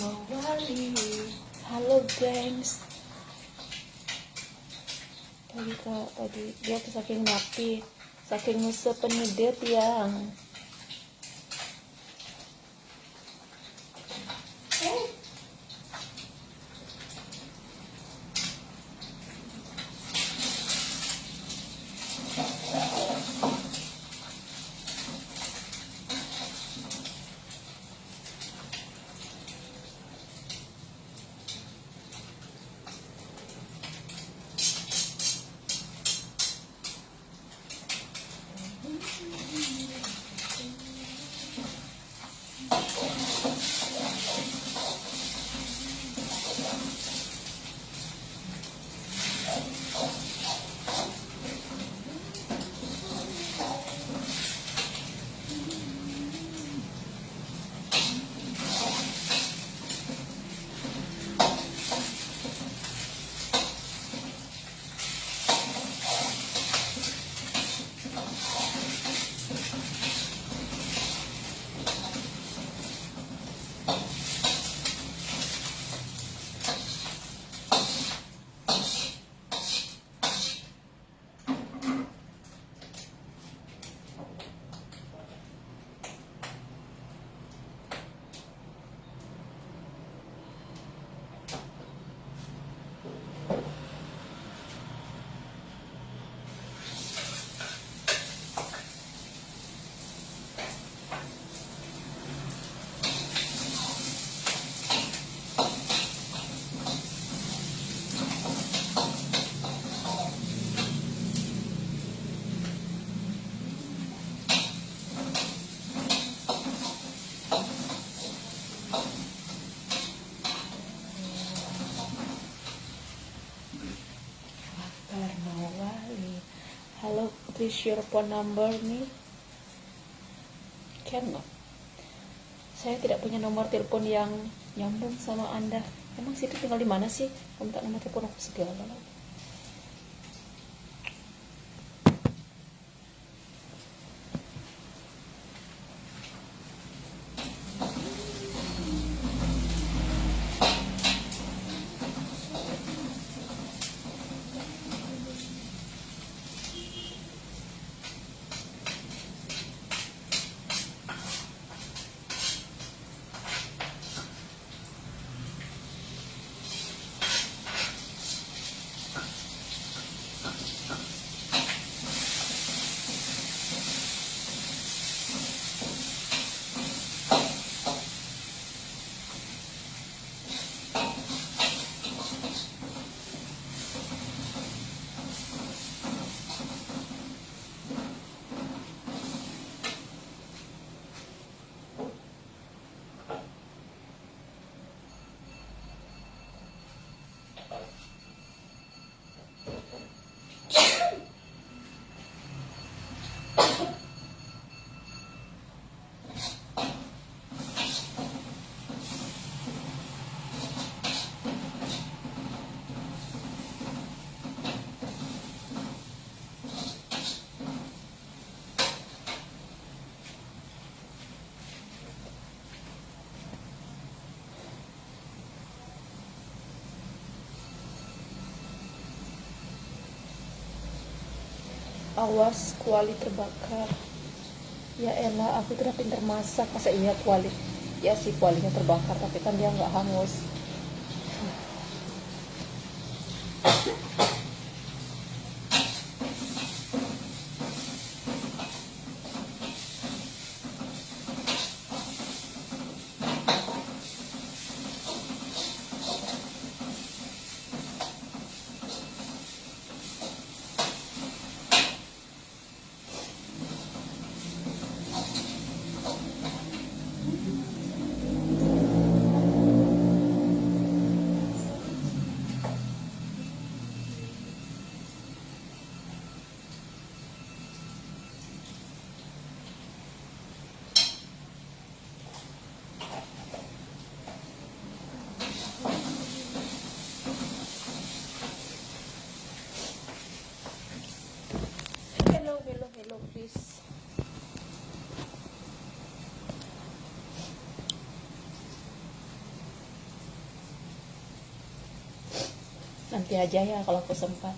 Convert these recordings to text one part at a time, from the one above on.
Mawali. Halo gengs. Tadi dia tuh saking napi, saking ngusepennya dia tiang. Mawali. Halo, please your phone number nih. Cannot. Saya tidak punya nomor telepon yang nyambung sama Anda. Emang situ tinggal di mana sih? Minta nomor telepon aku segala. Awas, kuali terbakar. Ya elah, aku tuh udah pinter masak. Masa iya kuali? Ya sih, kualinya terbakar, tapi kan dia nggak hangus. nanti aja ya kalau aku sempat.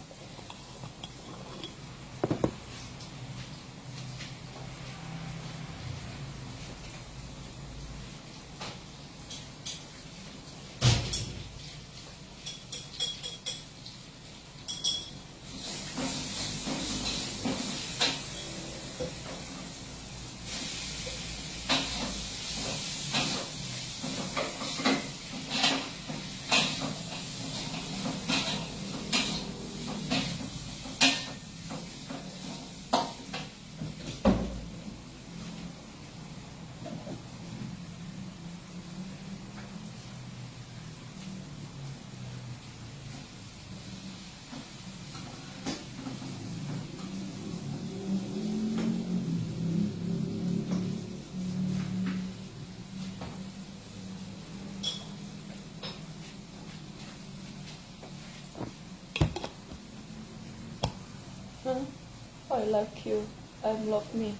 I like you, I love me.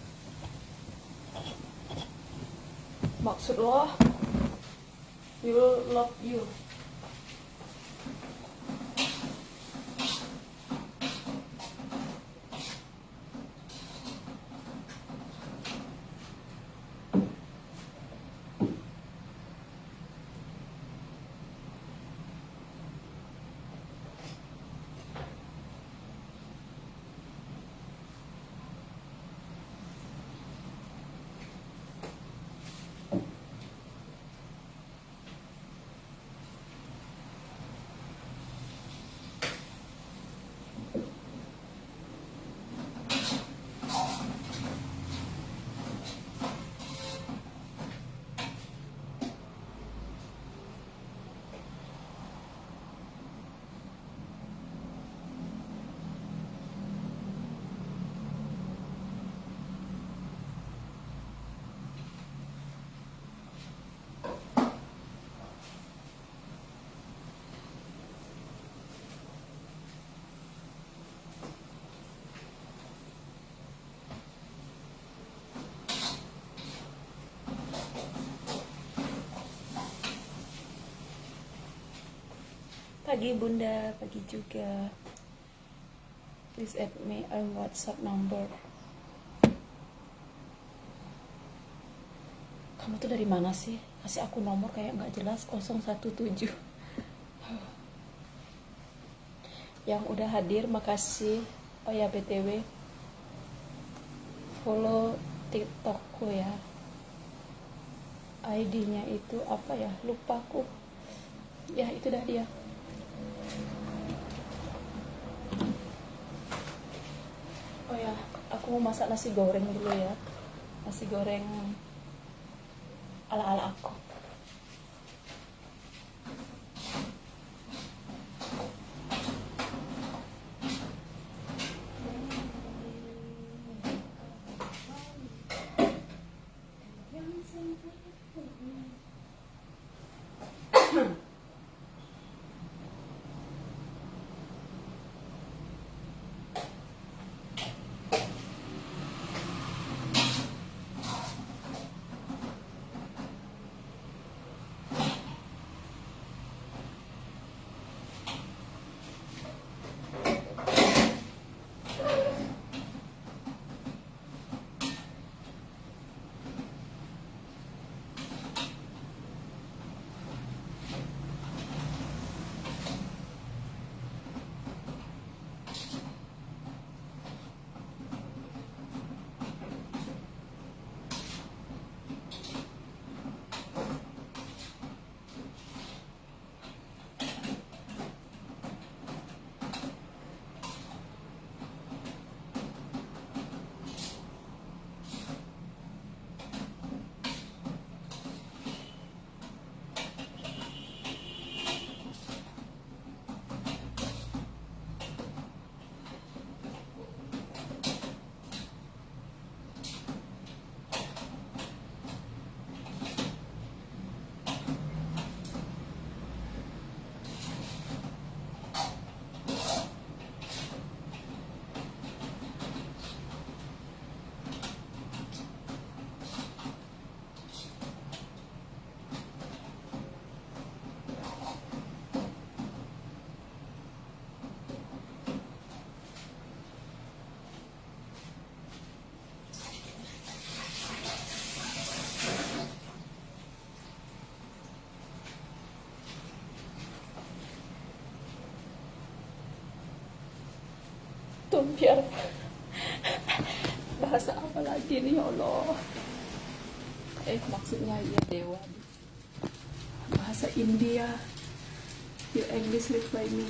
Maksud lo, will love you. Pagi bunda, pagi juga. Please add me on WhatsApp number. Kamu tuh dari mana sih? Kasih aku nomor kayak nggak jelas 017. Yang udah hadir makasih. Oh ya BTW, follow TikTokku ya. ID-nya itu apa ya? Lupa aku. Ya itu dah dia. Oh ya, aku mau masak nasi goreng dulu ya. Nasi goreng ala-ala aku. biar bahasa apa lagi nih ya Allah. Maksudnya ya dewa, bahasa India. Your English reply me.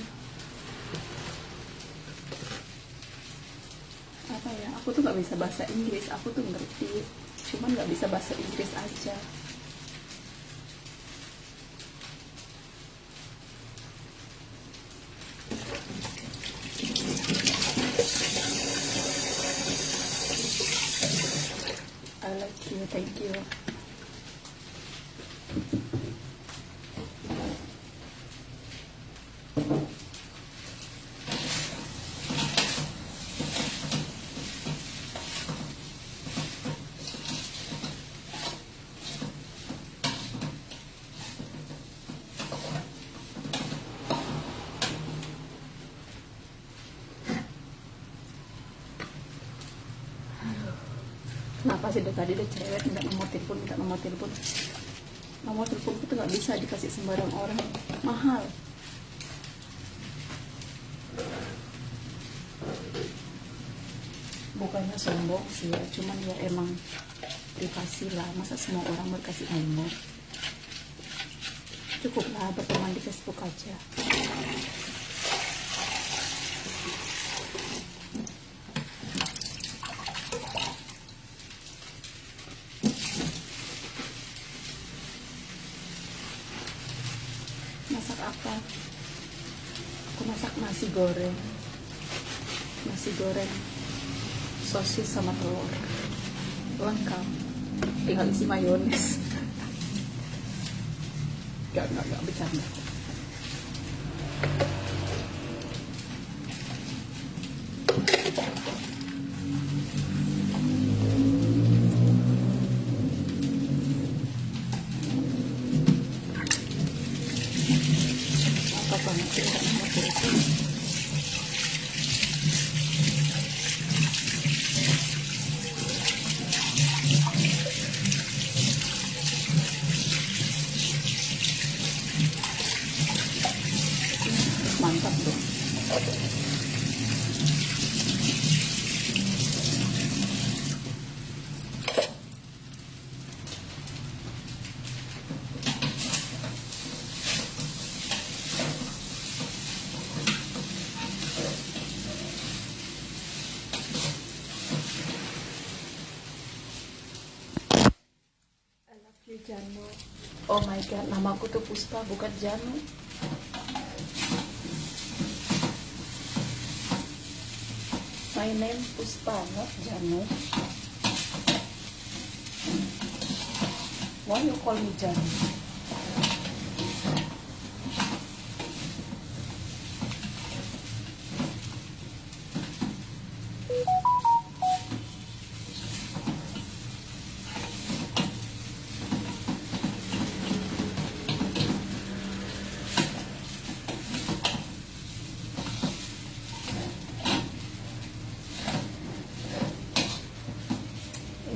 Apa ya, aku tuh nggak bisa bahasa Inggris, aku tuh ngerti, cuman nggak bisa bahasa Inggris aja. I like you, thank you. Kenapa sih dari tadi ada cewek minta nomor telepon, nomor telepon itu nggak bisa dikasih sembarang orang, mahal. Bukannya sombong sih ya, cuman ya emang privasi lah, masa semua orang mau kasih nomor. Cukuplah berteman di Facebook aja. Masak apa? Aku masak nasi goreng sosis sama telur, lengkap, tinggal isi mayones. Gak bercanda. Apa banget sih nggak nomor telepon? Mantap dong. I love you, Janu. Oh my god, namaku tuh Puspa bukan Janu. My name Puspa, not Janu. Why you call me Janu?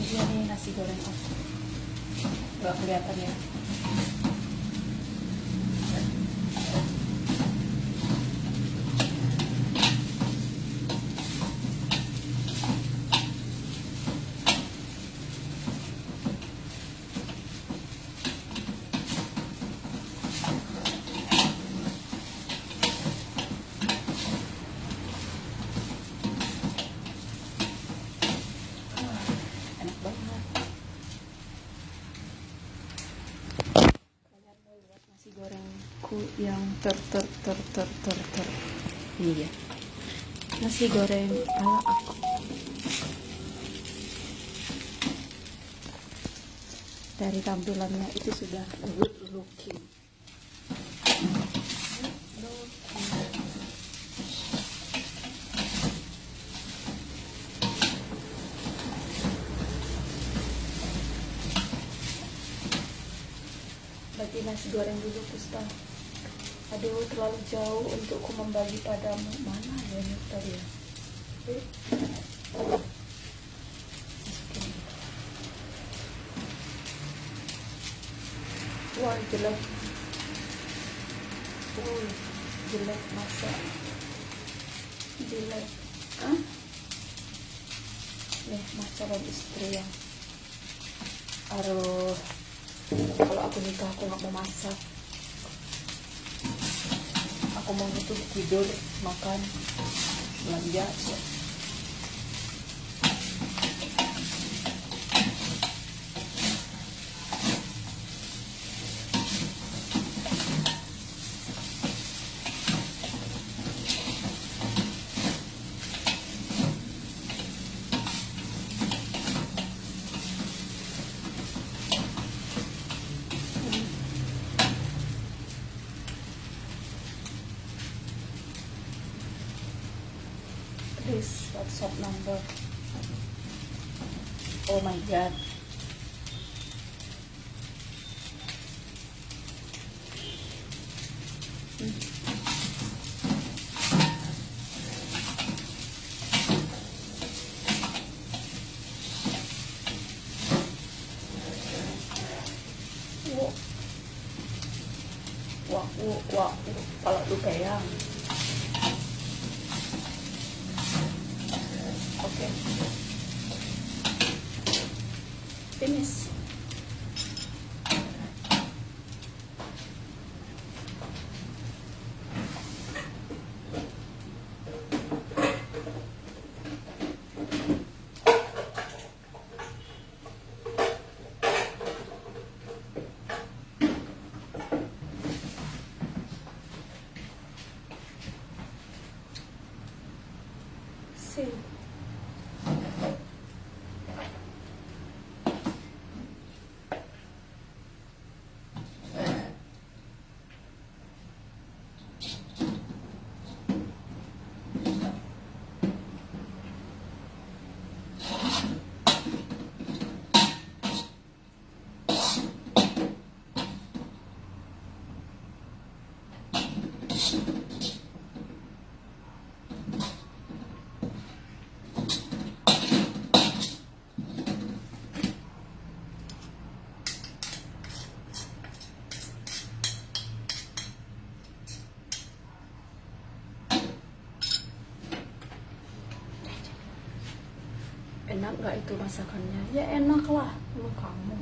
Ini nasi goreng aku. Gak kelihatan ya. Enak banget. Kalian mau lihat nasi gorengku yang ter. Ini dia. Nasi goreng ala aku. Dari tampilannya itu sudah good looking. Bagi nasi goreng dulu, Puspa. Aduh, terlalu jauh untukku membagi padamu. Mana ya ini tadi ya? Wah, jelek. Jelek masa. Jelek. Hah? Nih mas calon istri yang aduh, kalau aku nikah aku nggak mau masak, aku mau itu tidur makan belanja. Please, WhatsApp number. Oh my god. Wah, kalau lu kayak okay. Finish. See. Enak nggak itu masakannya? Ya enak lah, sama kamu.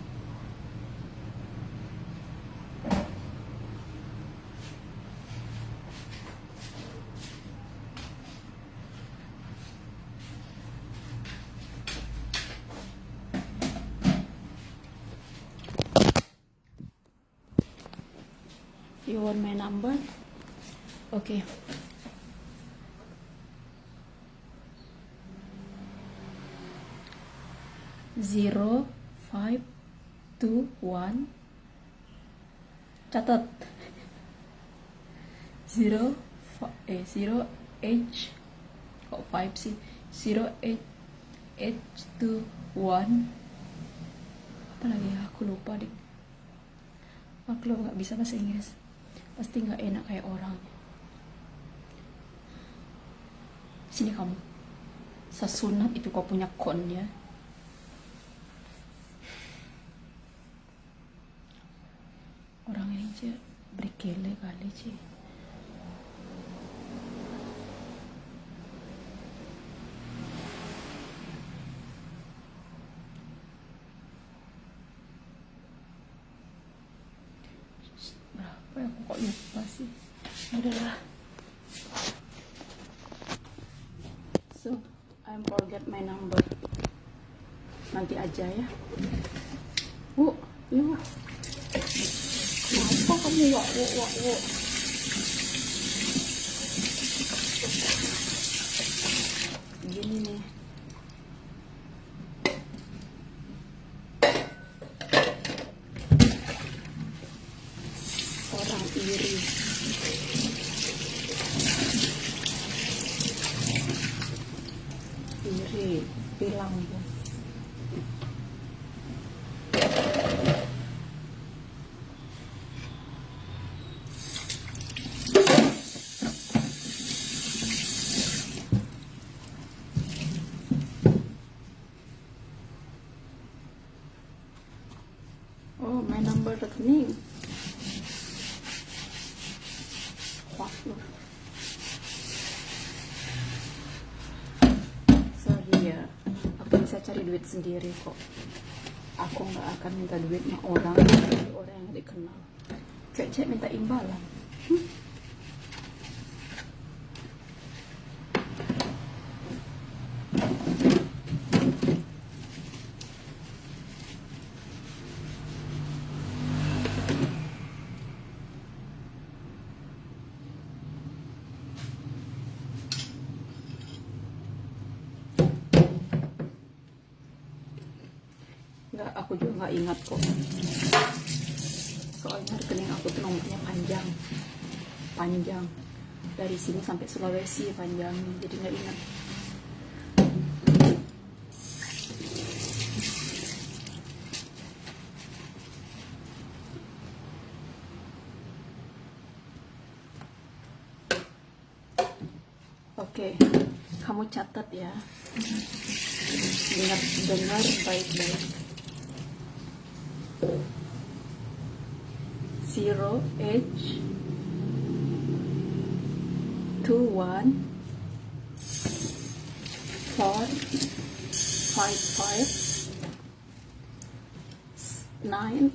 You want my number? Okay. Zero 521 catat 0 H kok 5 sih 08H21 apa lagi ya, aku lupa deh, aku nggak bisa bahasa Inggris, pasti nggak enak kayak orang. Sini kamu, sesunat itu kau punya konnya. Orang ini aja berkele kali sih. Berapa ya, aku kok lupa sih. Udahlah. So, I forget my number. Nanti aja ya. Yuk. Kenapa kamu wak. Gini nih. Orang iri. Bilang bos. Oh, my number rekening. Wah, ya aku bisa cari duit sendiri kok. Aku nggak akan minta duit sama orang dari orang yang dikenal. Cek minta imbalan. Nggak, aku juga nggak ingat kok. Soalnya rekening aku tuh nomornya panjang. Dari sini sampai Sulawesi panjang, jadi nggak ingat. Oke, kamu catat ya. Dengar baik-baik. 0H 21 4 5 5 9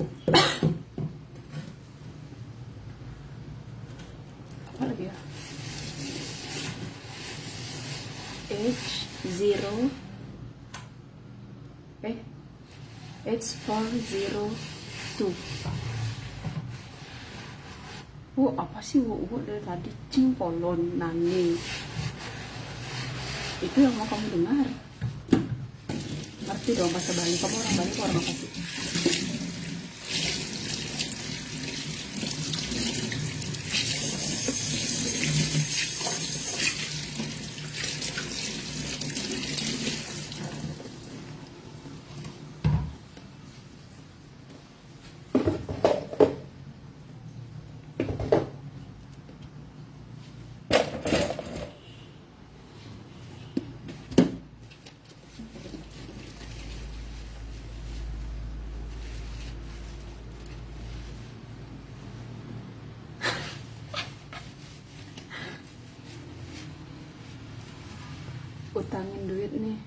apa lagi ya, H0 H402. Apa sih dari tadi? Cingkolon nani. Itu yang mau kamu dengar. Ngerti dong bahasa Bali. Kamu orang Bali, orang apa sih? Utangin duit nih.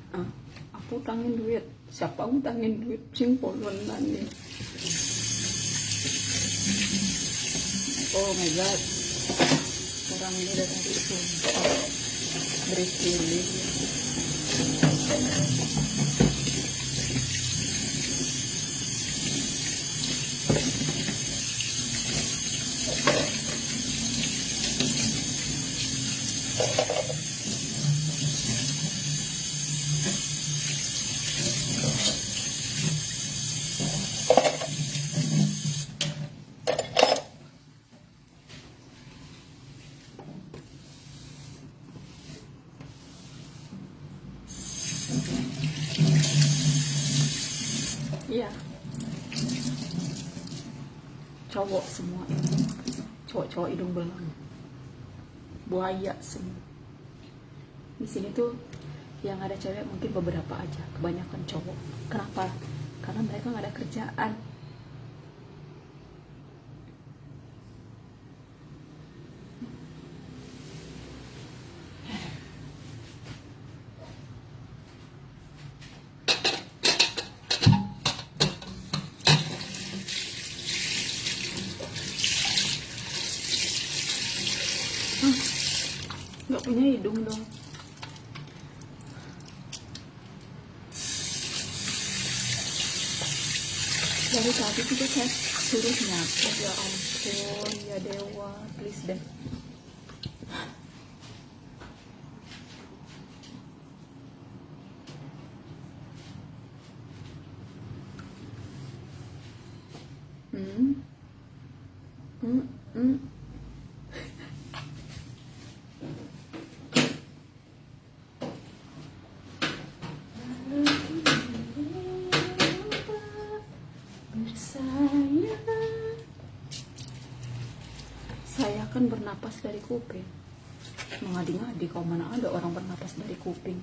Aku utangin duit. Siapa utangin duit? Cingkolon nih. Oh my god. Sekarang ini udah tadi sumpah berkili. Iya, cowok semua, cowok-cowok hidung belang, buaya semua. Di sini tuh yang ada cewek mungkin beberapa aja, kebanyakan cowok. Kenapa? Karena mereka nggak ada kerjaan. Nggak punya hidung dong. Dari tadi juga saya suruh nyapu, ya ampun, ya dewa, please deh. Saya kan bernapas dari kuping. Mengadi-ngadi, kau mana ada orang bernapas dari kuping.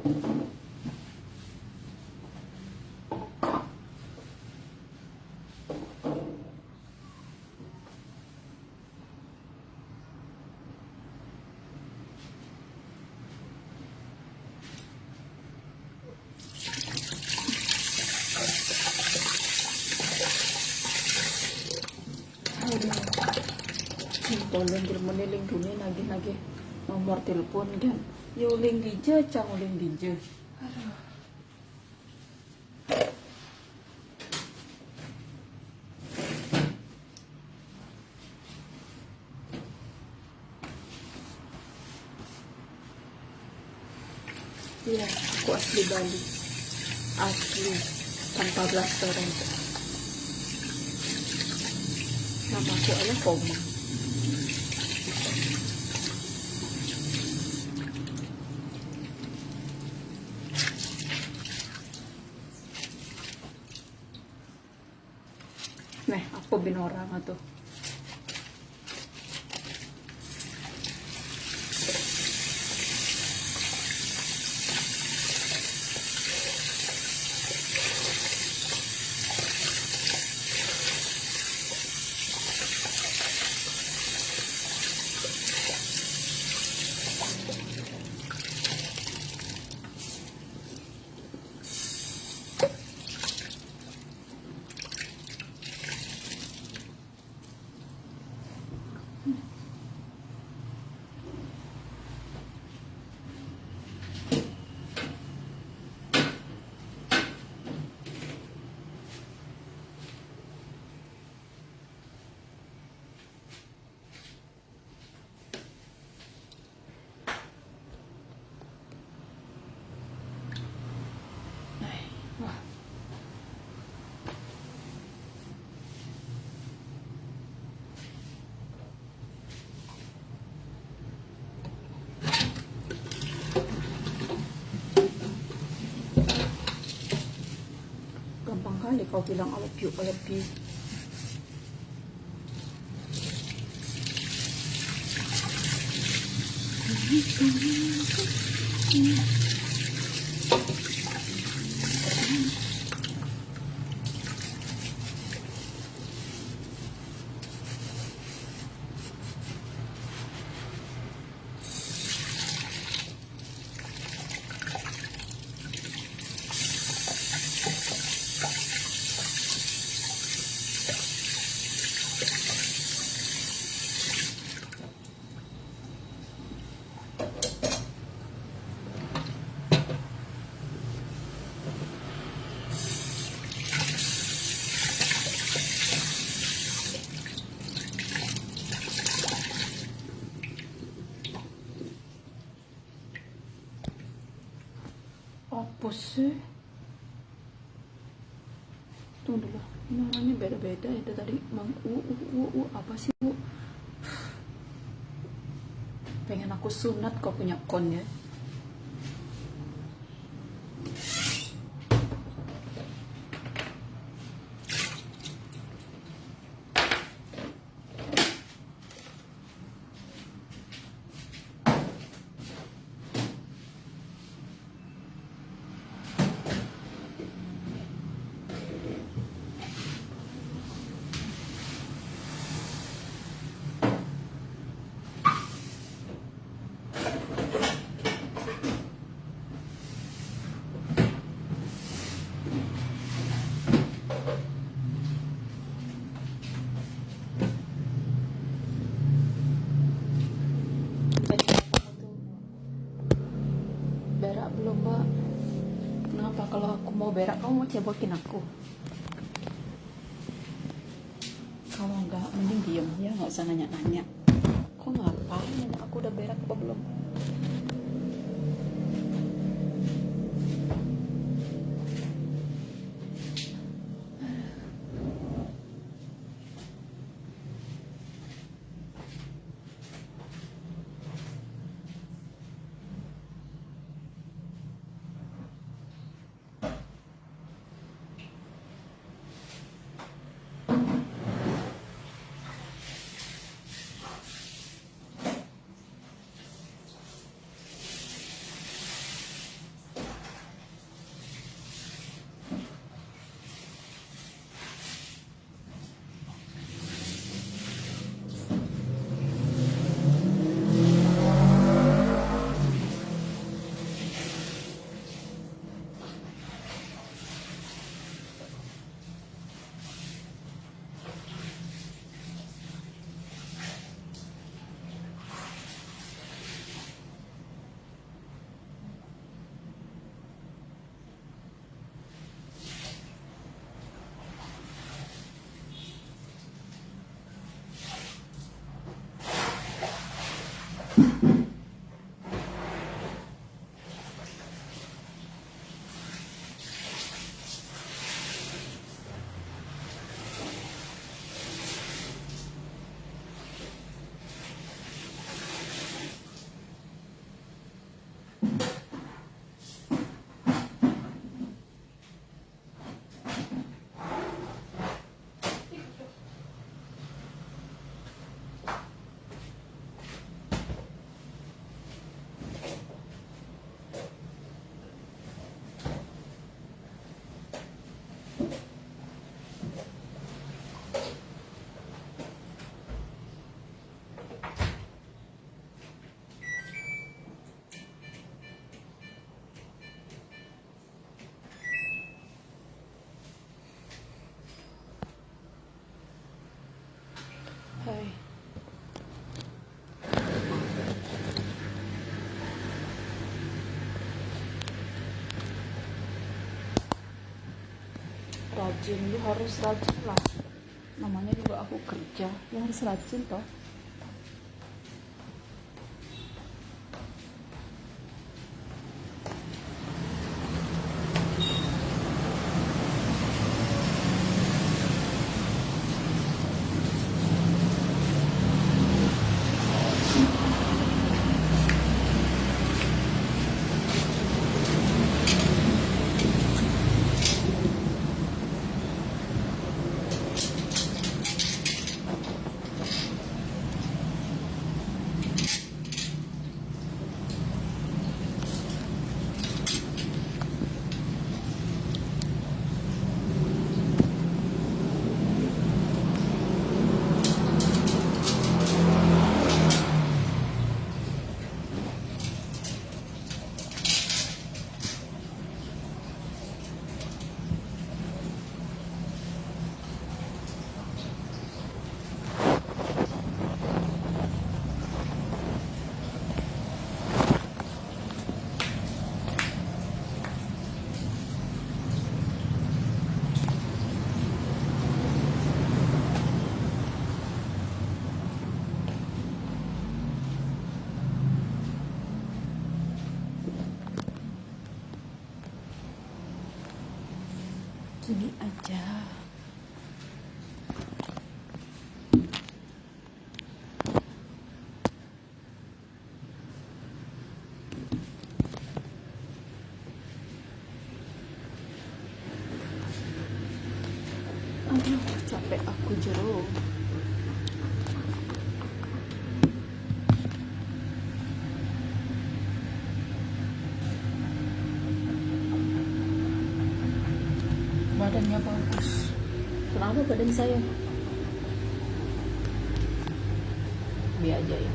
Tolong meniling dunia lagi nomor telepon kan yuling dije cang uling dije iya aku asli Bali asli tanpa blasteran nama aku adalah Koma. Nah, aku binorang tuh. Wah. Gampang kali kau bilang I love you, I love you. Apa sih? Tunggu dulu, ini orangnya beda-beda ya tadi. Apa sih bu? Pengen aku sunat kau punya kon ya. Berak belum mbak? Kenapa kalau aku mau berak kamu mau cebokin aku? Kalau enggak mending diem ya, nggak usah nanya-nanya. Kok ngapain aku udah berak apa belum? Hai. Rajin, lu harus rajin lah. Namanya juga aku kerja, ya harus rajin toh. Gini aja. Aduh, capek aku jero. Badannya bagus. Kenapa badan saya? Biar aja ya.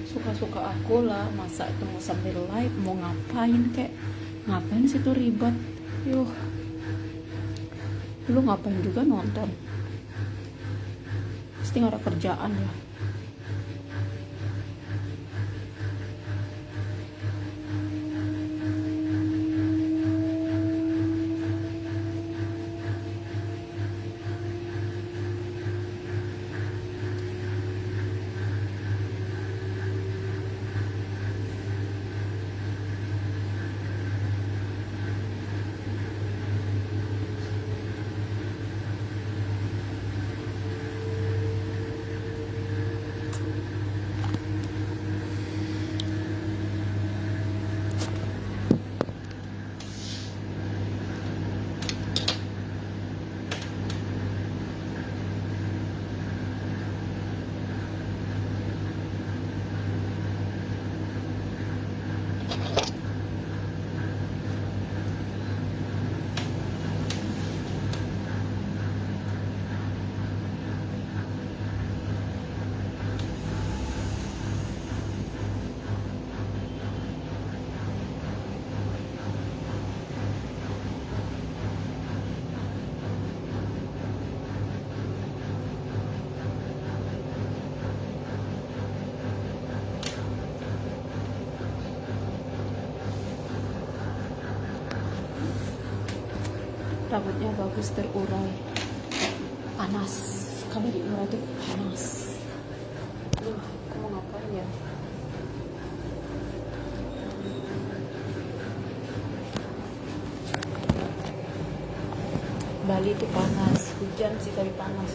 Suka-suka aku lah, masa itu mau sambil live, mau ngapain kek, ngapain sih tuh ribet. Yuh, lu ngapain juga nonton, pasti nggak ada kerjaan ya. rambutnya bagus terurai. Panas, kalau diurai itu panas. Aku mau ngapain ya? Bali itu panas, hujan sih tapi panas.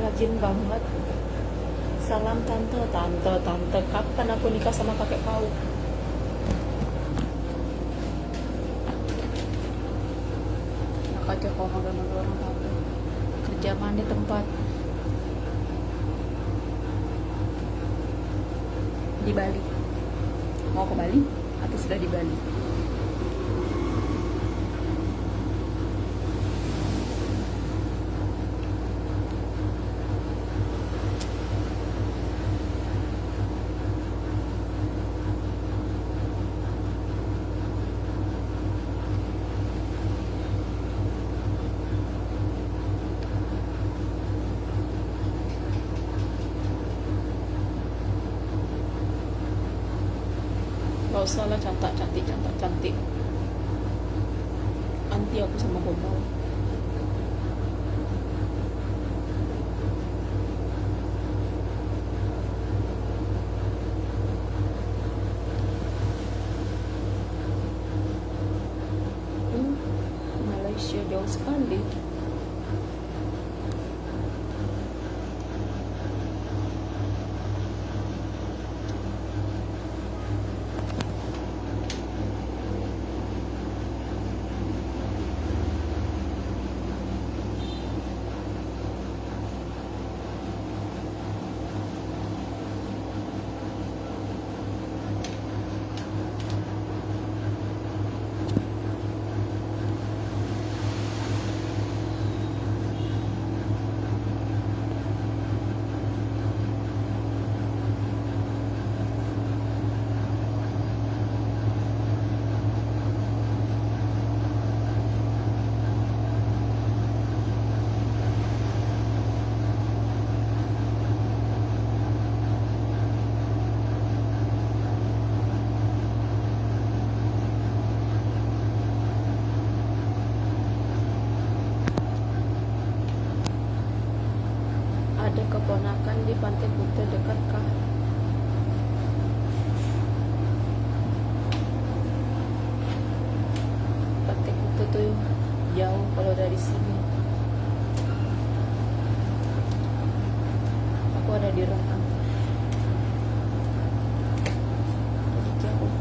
Rajin banget. Salam tante, tante, kapan aku nikah sama kakek kau? Nak aja kau manggil-manggil orang tante. Kerja mana tempat? Di Bali. Mau ke Bali atau sudah di Bali? Gak usah lah cantik. Anti aku sama bombal. Malaysia jauh sekali. ada keponakan di Pantai Kuta dekat kah? Pantai Kuta tuh jauh kalau dari sini. Aku ada di Rembang. Jadi jauh.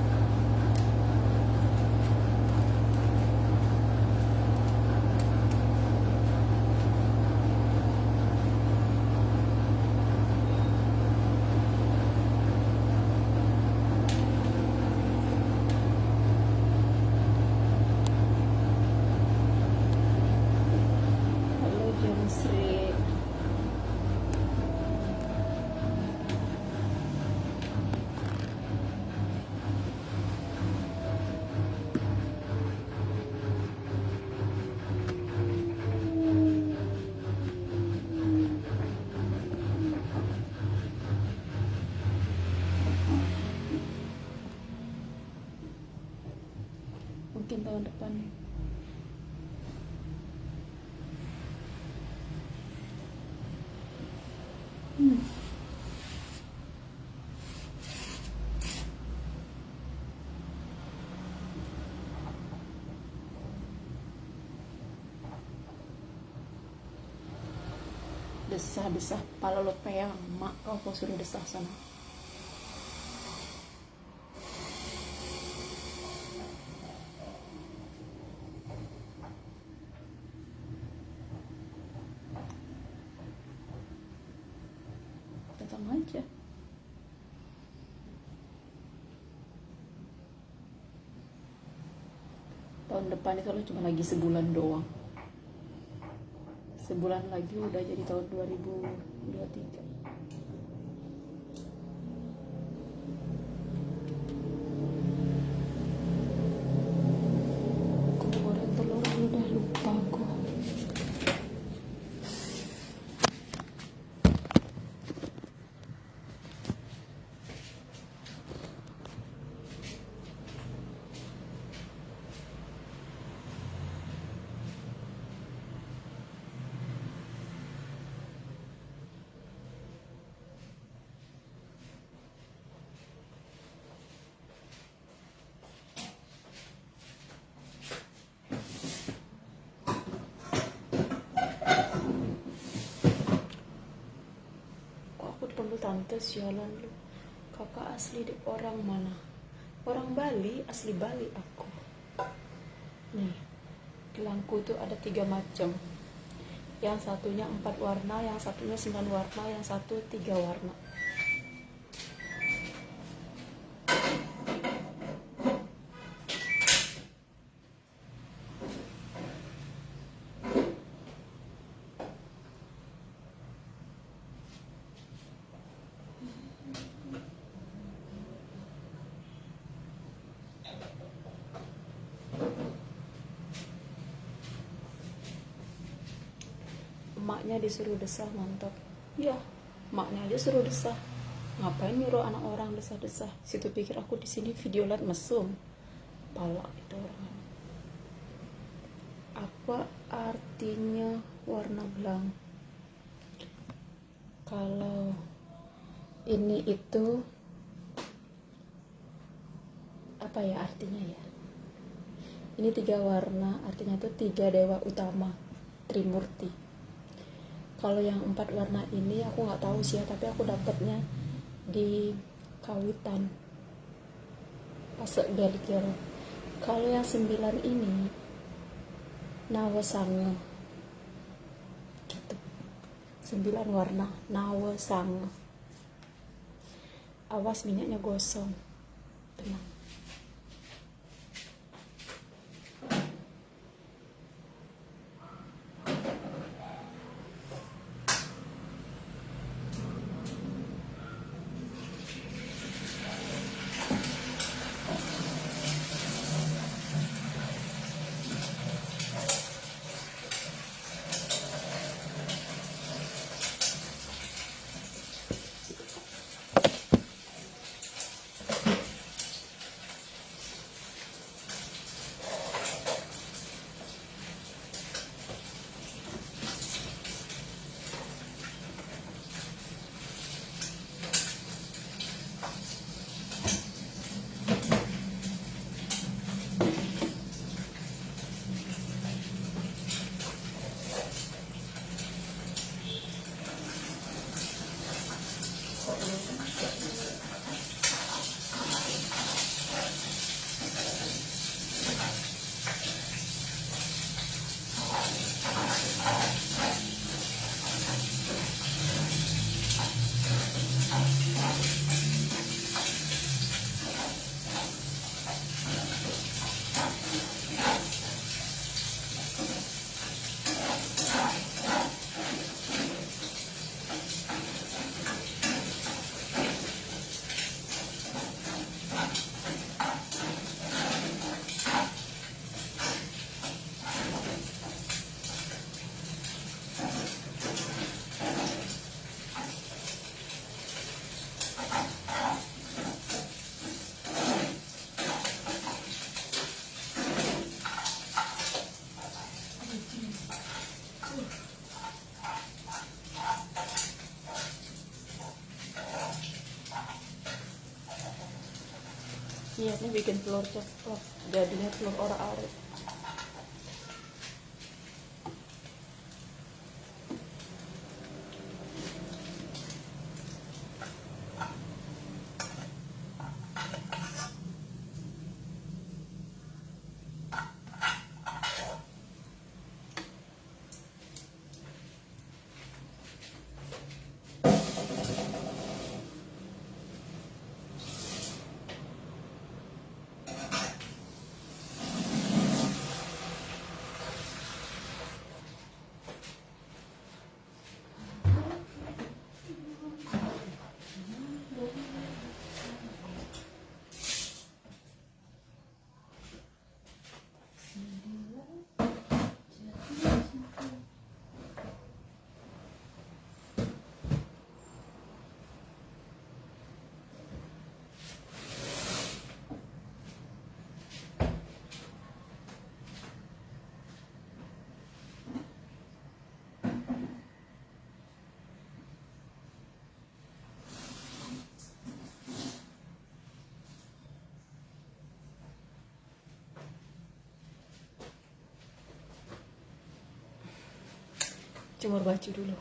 Halo Jungsri. Mungkin tahun depan. Desah-desah pala lo peyang, mak kau suruh desah sana. Datang aja. Tahun depan itu lo cuma lagi sebulan doang. Sebulan lagi udah jadi tahun 2023. Aku goreng telur udah lupa aku. Dipanggil tante, sialan lu. Kakak asli di orang mana? Orang Bali, asli Bali aku. Nih, gelangku tuh ada 3 macam. Yang satunya 4 warna, yang satunya 9 warna, yang satu 3 warna. Emaknya disuruh desah, mantap. Ya, emaknya aja suruh desah. Ngapain nyuruh anak orang desah-desah? Situ pikir aku di sini video liat mesum. Pala itu orang. Apa artinya warna belang? Kalau ini itu apa ya artinya ya? Ini 3 warna, artinya itu 3 dewa utama, Trimurti. Kalau yang 4 warna ini aku nggak tahu sih ya, tapi aku dapatnya di kawitan pas belikir. Kalau yang 9 ini Nawasange gitu. 9 warna Nawasange. Awas minyaknya gosong. Tenang. Iya, ini bikin telur ceplok, jadinya telur orak-arik. Jemur baju dulu.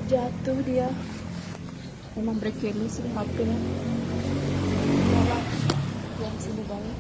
Jatuh dia. Memang break sih HP-nya. Yang sini balik.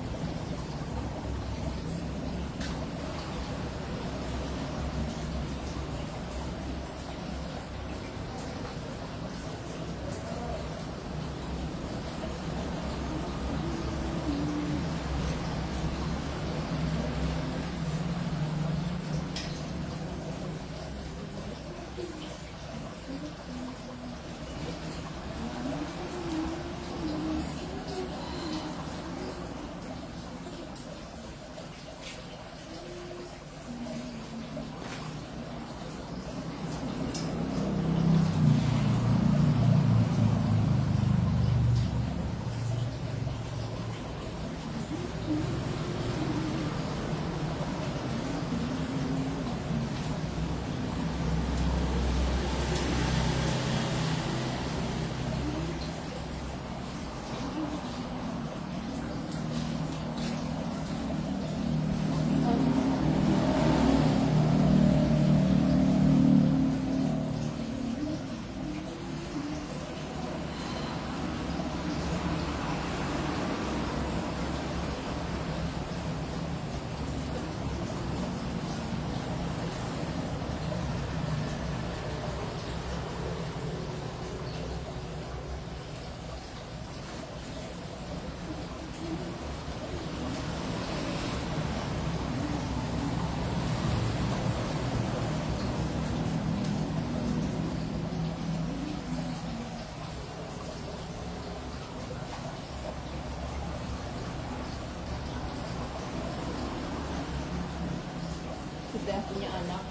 Sudah punya anak.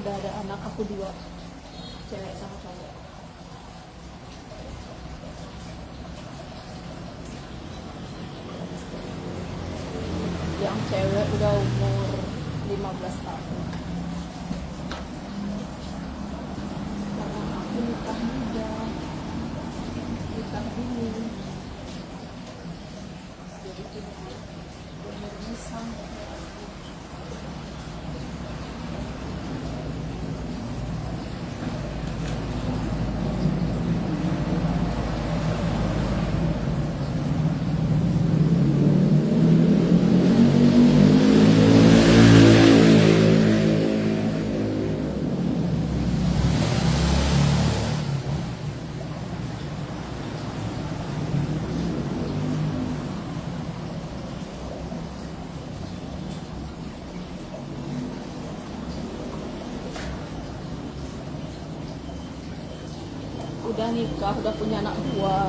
udah ada anak aku 2, cewek sama cowok. Yang cewek udah umur 15 tahun. Karena aku nikah muda, nikah dini, jadi tidak umur nisang. Udah nikah, udah punya anak 2.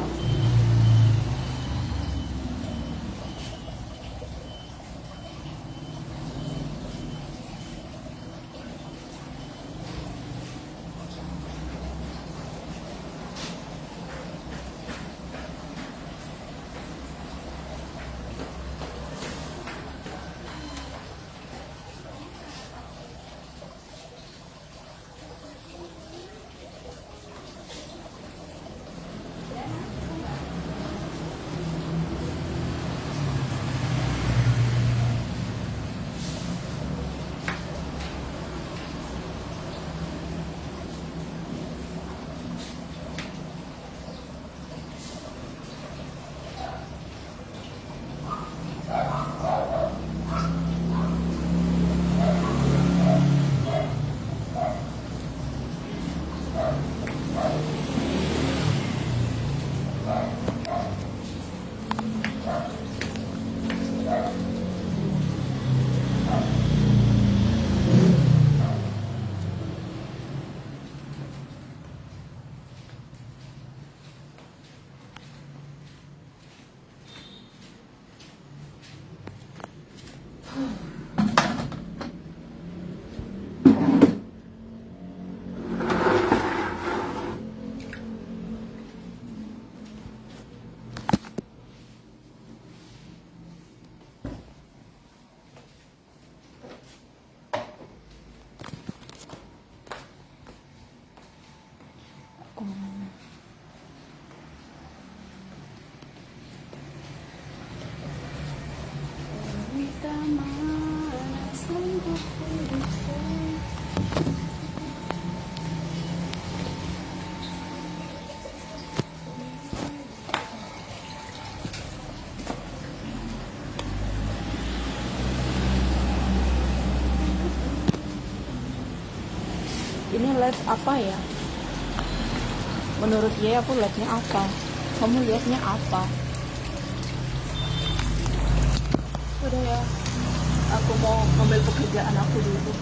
Ini live apa ya? Menurut dia aku live-nya apa? Kamu lihatnya apa? Udah ya, aku mau ngambil pekerjaan aku dulu.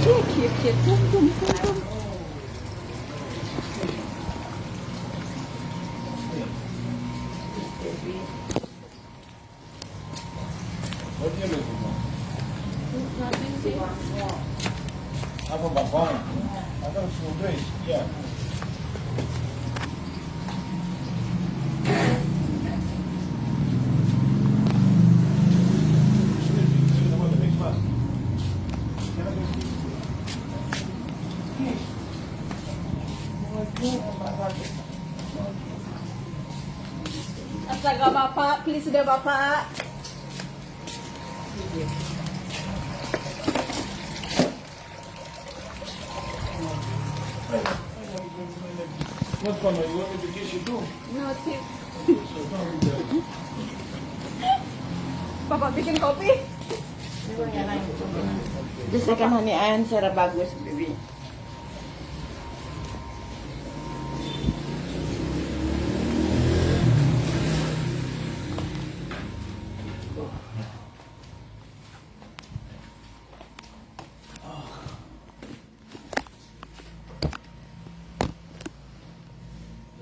Cute. Boom. Nothing sih. Apa bapaknya? Atau sudah ya. Astaga Bapak, please deh Bapak. What one you want me to kiss you too? No tip. So don't do that. Bapak bikin kopi. Bisakan hanian secara bagus, Bibi.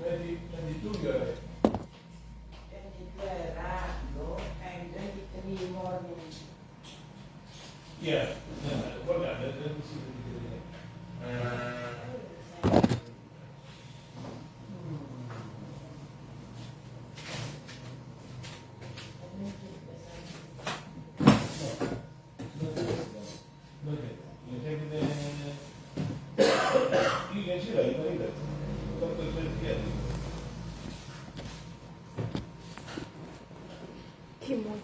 Ready to go. Yeah. What that? Let me see what you did there. Okay. You take it there. You can see that. You can eat that. Don't put it together. Kimon.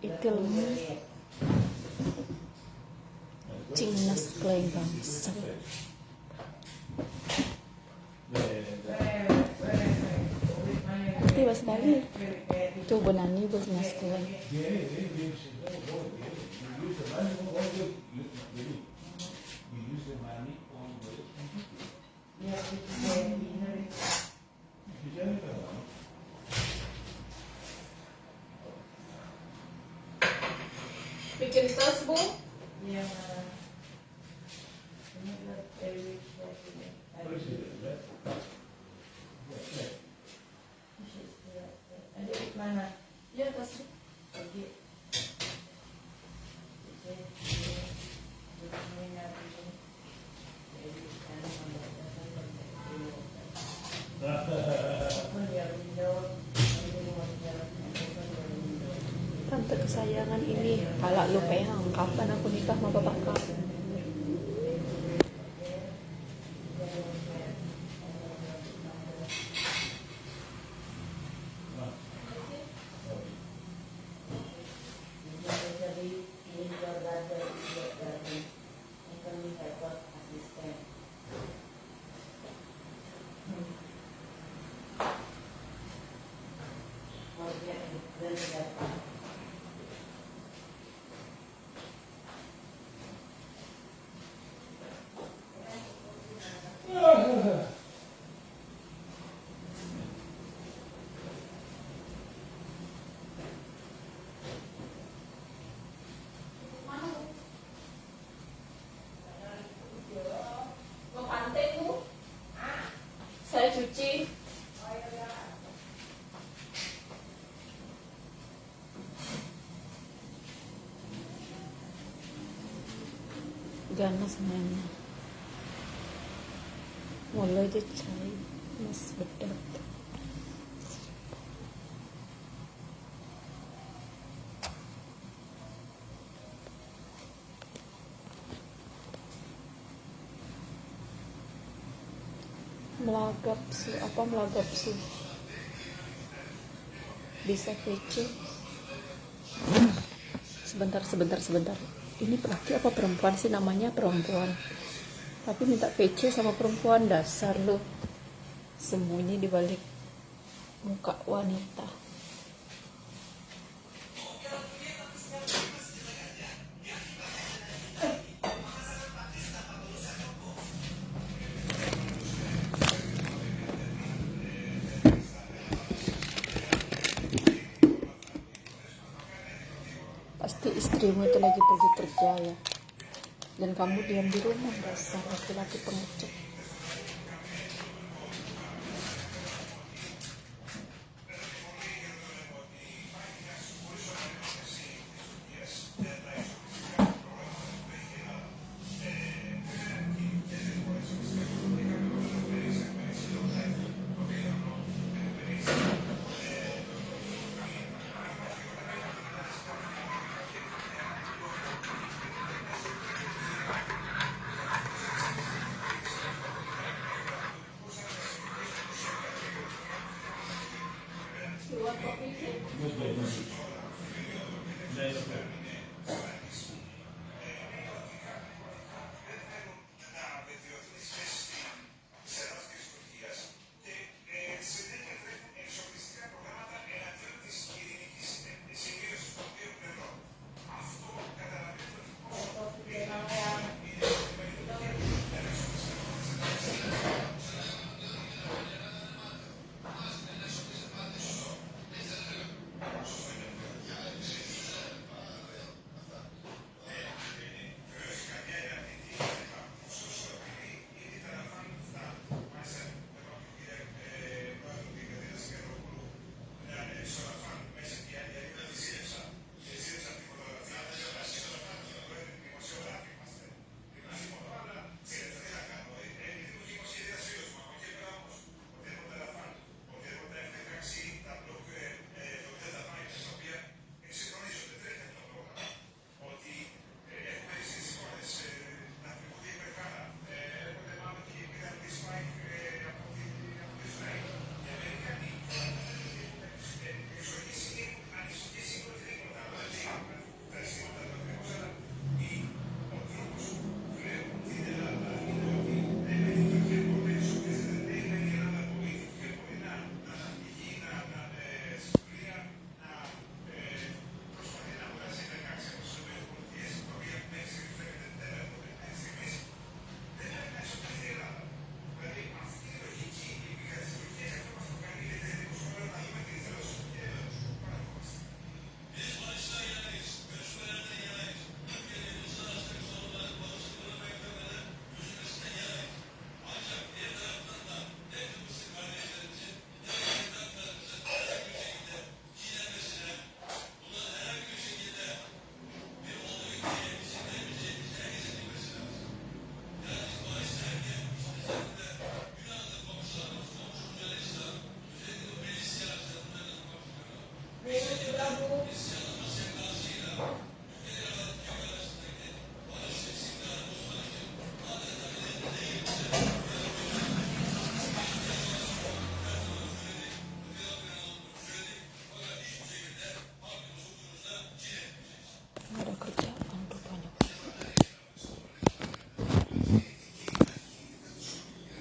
Itil Cingnas klaim bangsa. Tapi bahasa Bali itu benani bahasa Cingnas klaim. Bikin tos Bu? Iya. Ada di mana? Ya tos. Lagi. Tante kesayangan ini, kalau lu pehang, kapan aku nikah sama bapak kau? Saya cuci. Ganas mainnya. Mulai aja cari mas bedak. Melagap sih bisa kece Sebentar. Ini laki apa perempuan sih? Namanya perempuan. Tapi minta VC sama perempuan, dasar lu. Sembunyi di balik muka wanita. Pasti istrimu itu lagi pergi kerja ya. Dan kamu diam di rumah, dasar laki-laki pengecut.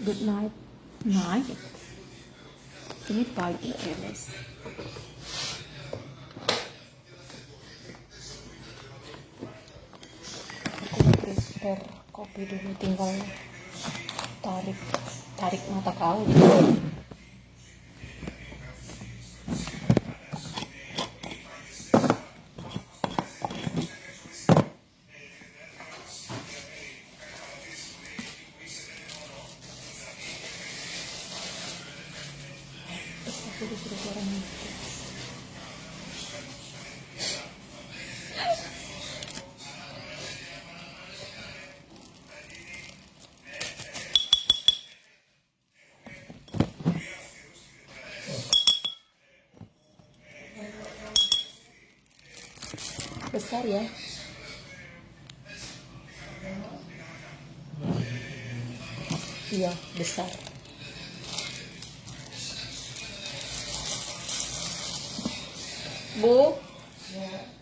Good night. Ini pagi, guys. Aku mau prepare kopi dulu, tinggal tarik mata kau. Disuruh orang itu. Besar ya. Iya, besar. Bu,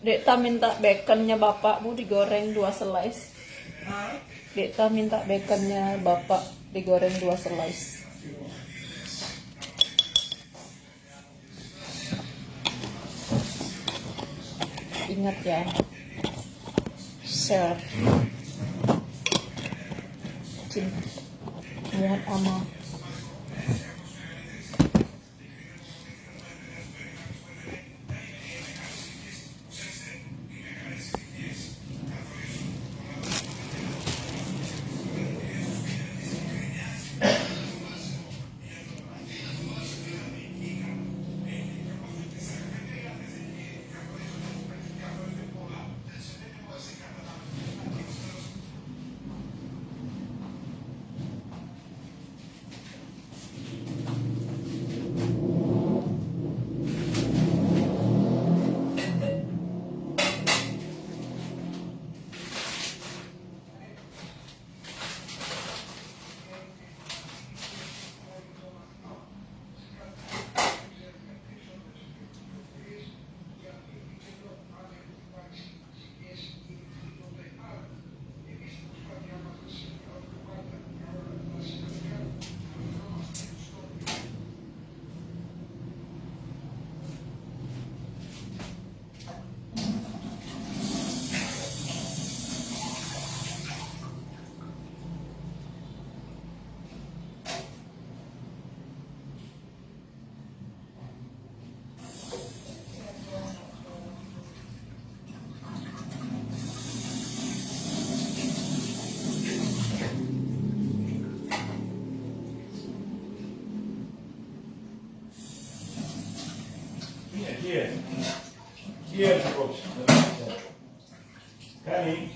Dekta minta baconnya bapakmu digoreng 2 slice. Hah? Dekta minta baconnya bapak digoreng 2 slice. Ingat ya, share, cinta, muat amal. Hier, Coach. Kali.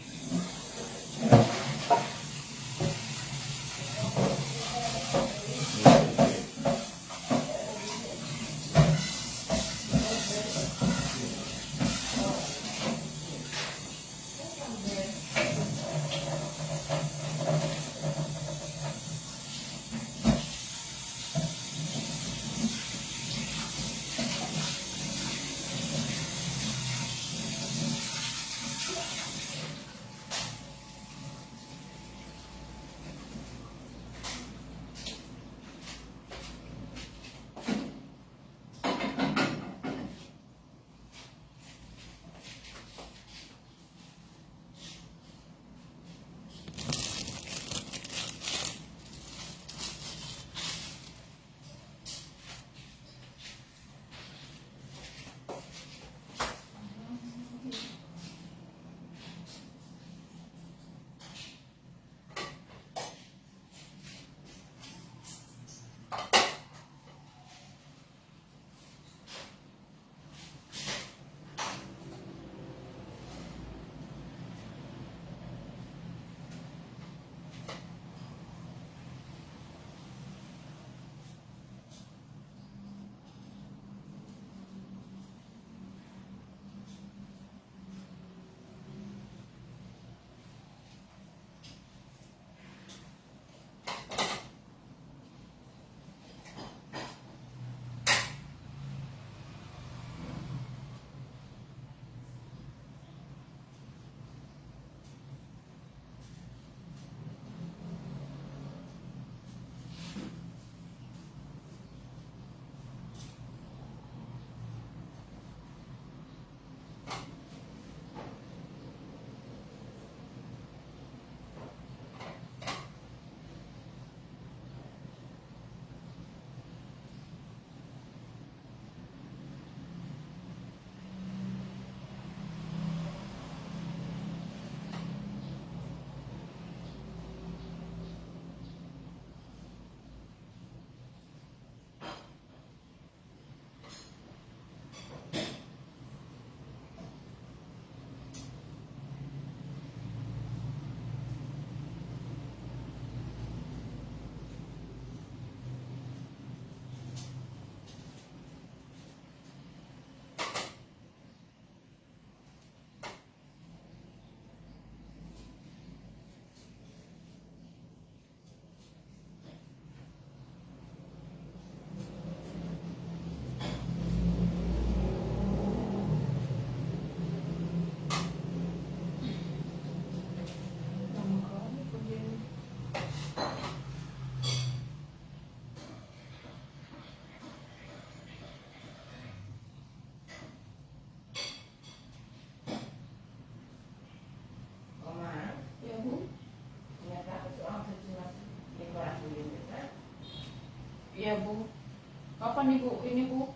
Kapan nih Bu? Ini Bu?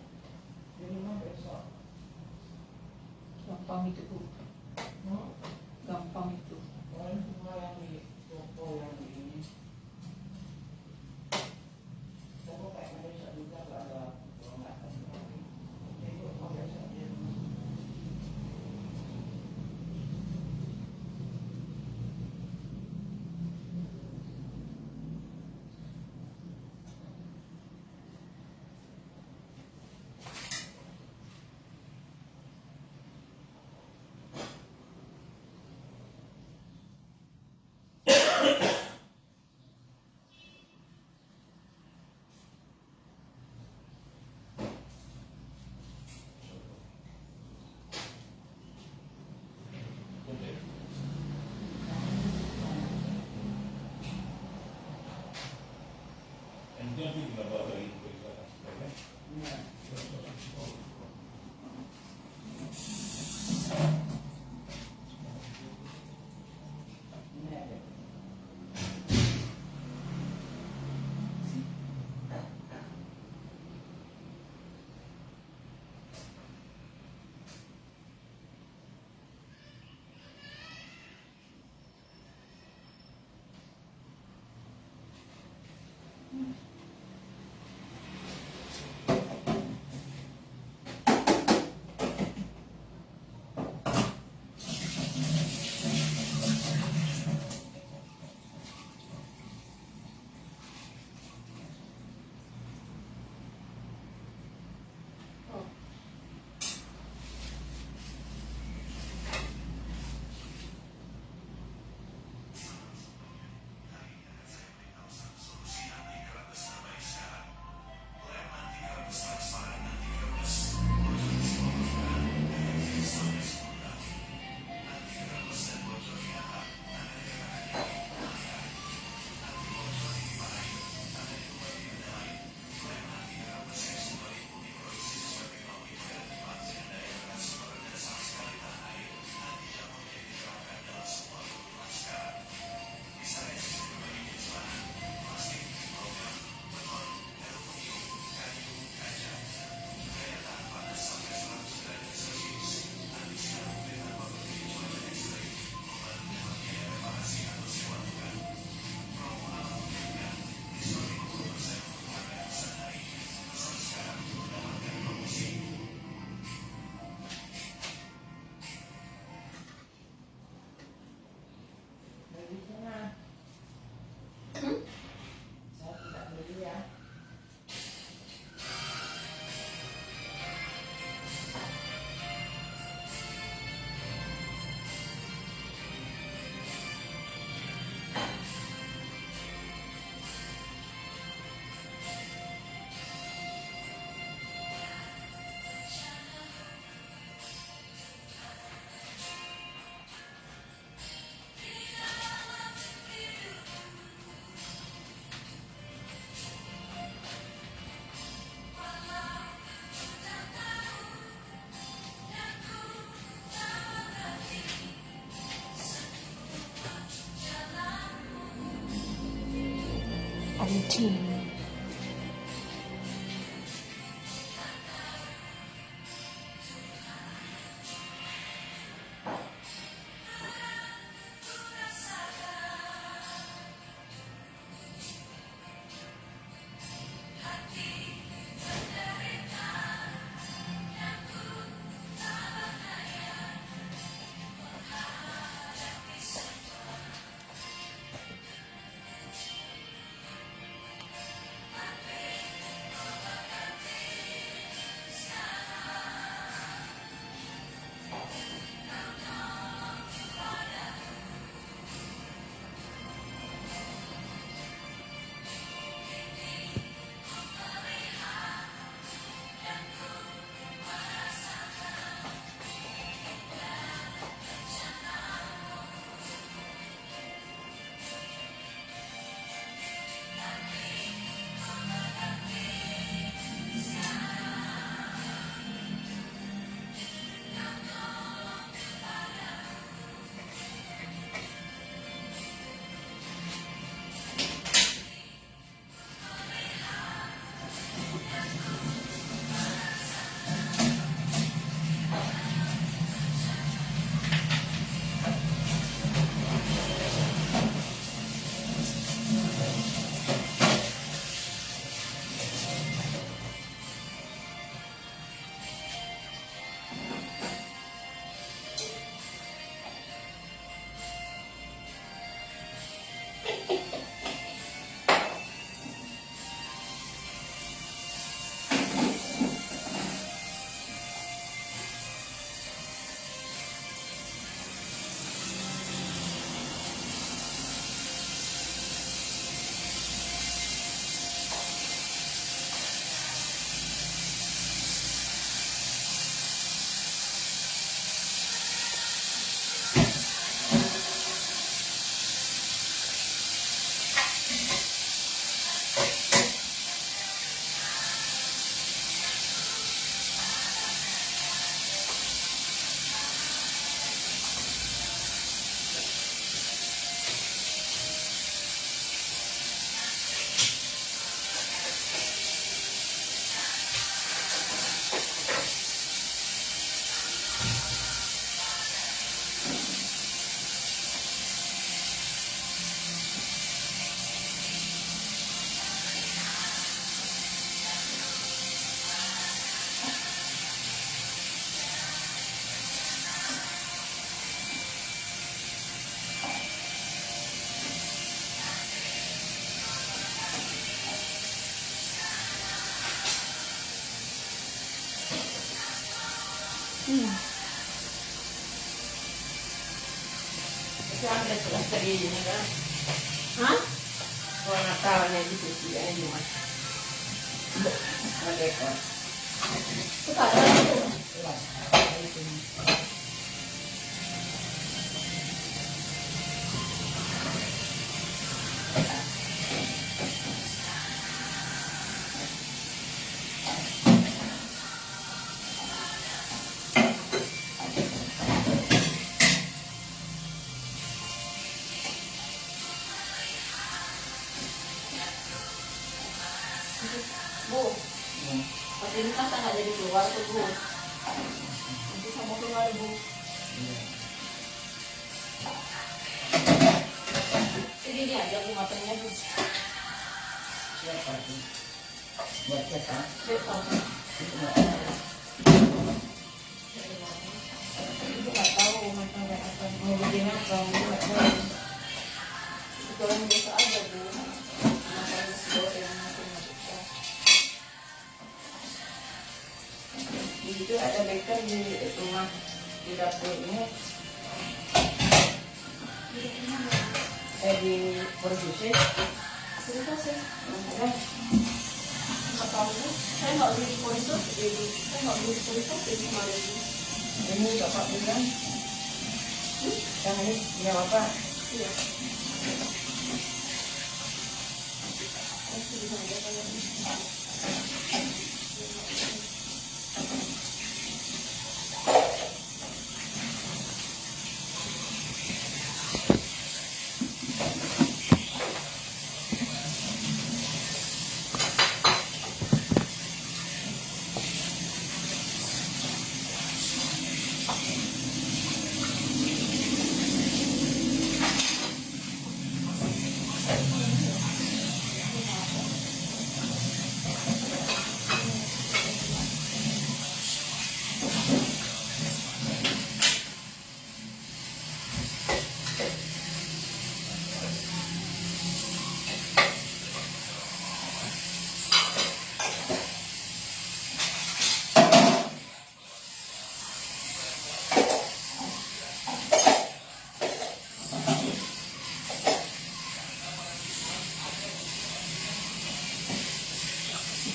Ini mah besok. Gampang itu Bu. Gampang itu. Pokoknya semua yang di toko yang di ini. Toko kayak besok juga gak ada perlengkapan lagi. Itu mau besok dia. Nanti kita bawa lagi ke sana. Iya. Ini ada. Dari sana. Saya tidak beli ya. Anjing. ada selasa ini kan. Hah? Kalau Natalnya gitu sih, ya Jumat. Ada ekor. Sekarang itu. Iya, itu. Bu, tapi ini kan nggak jadi keluar tuh Bu. Nanti sama keluar Bu. Segini aja Bu matangnya Bu. Siapa itu? Buat siapa? Besok. Itu nggak tahu. Ibu nggak tahu matang kayak apa. Mau bikin apa? Nggak tahu. Itu goreng biasa aja Bu. Makan nasi goreng macam-macam. Di situ ada baker di rumah di dapur ini. Di produksi. Cerita sih. Ada. Nggak tahu Bu. Saya nggak beli polisor. Saya nggak beli polisor ini kemarin. Ini bapak bilang. Yang ini punya bapak. Iya. Masih bisa aja kayak ini.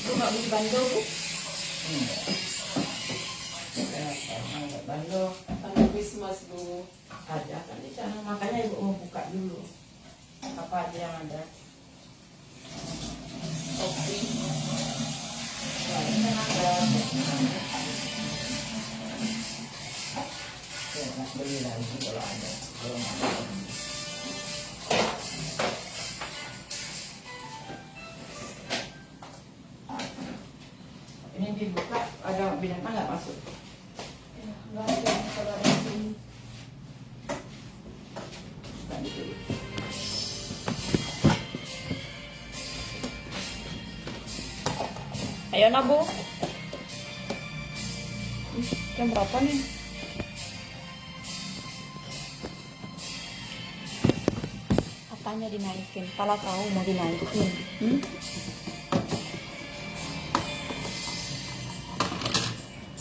Lu nggak beli bandel Bu? Enggak bandel. Tanda Christmas Bu. Ada kan di sana, makanya ibu mau buka dulu apa aja yang ada. Kopi. Nah, ini kan ada. Ya, nak beli lagi kalau ada. Kalau nggak ada. Ini dibuka, ada binatang nggak masuk? Ya, nggak ada kalau ada di sini. Nggak ditulis. Ayo na Bu. Jam berapa nih? Apanya dinaikin? Pala tahu mau dinaikin.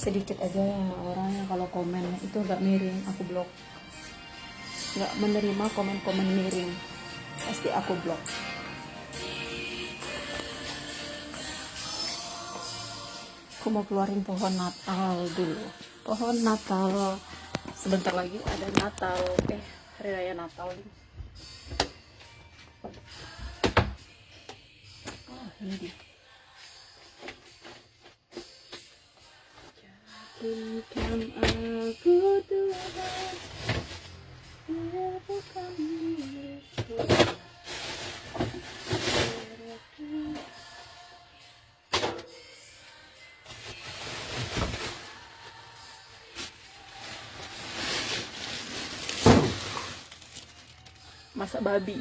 Sedikit aja orangnya kalau komen itu nggak miring, aku blok. Nggak menerima komen-komen miring, pasti aku blok. Aku mau keluarin pohon Natal dulu. Pohon Natal. Sebentar lagi ada Natal. Hari Raya Natal nih. Oh, ini dia. Yakinkan aku Tuhan, dia bukan milikku. Masak babi.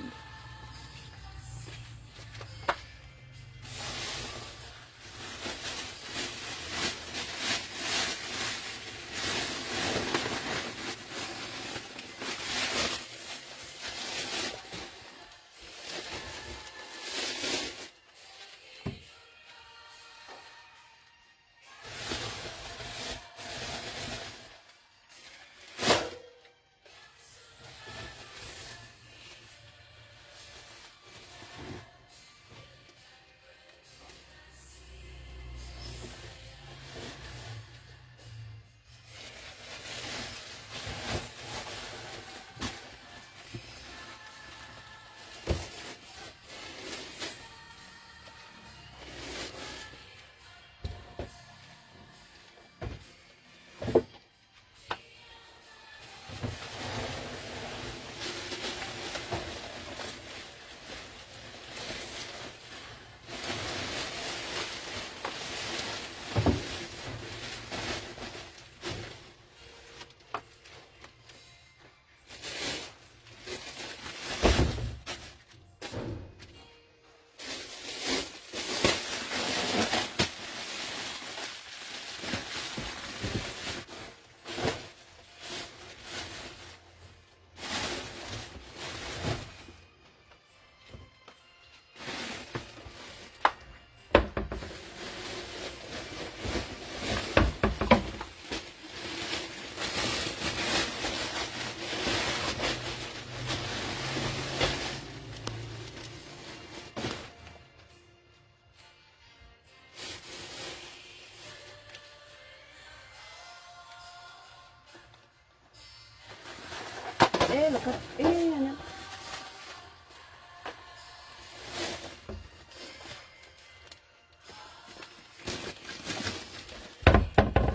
lekat. Anak.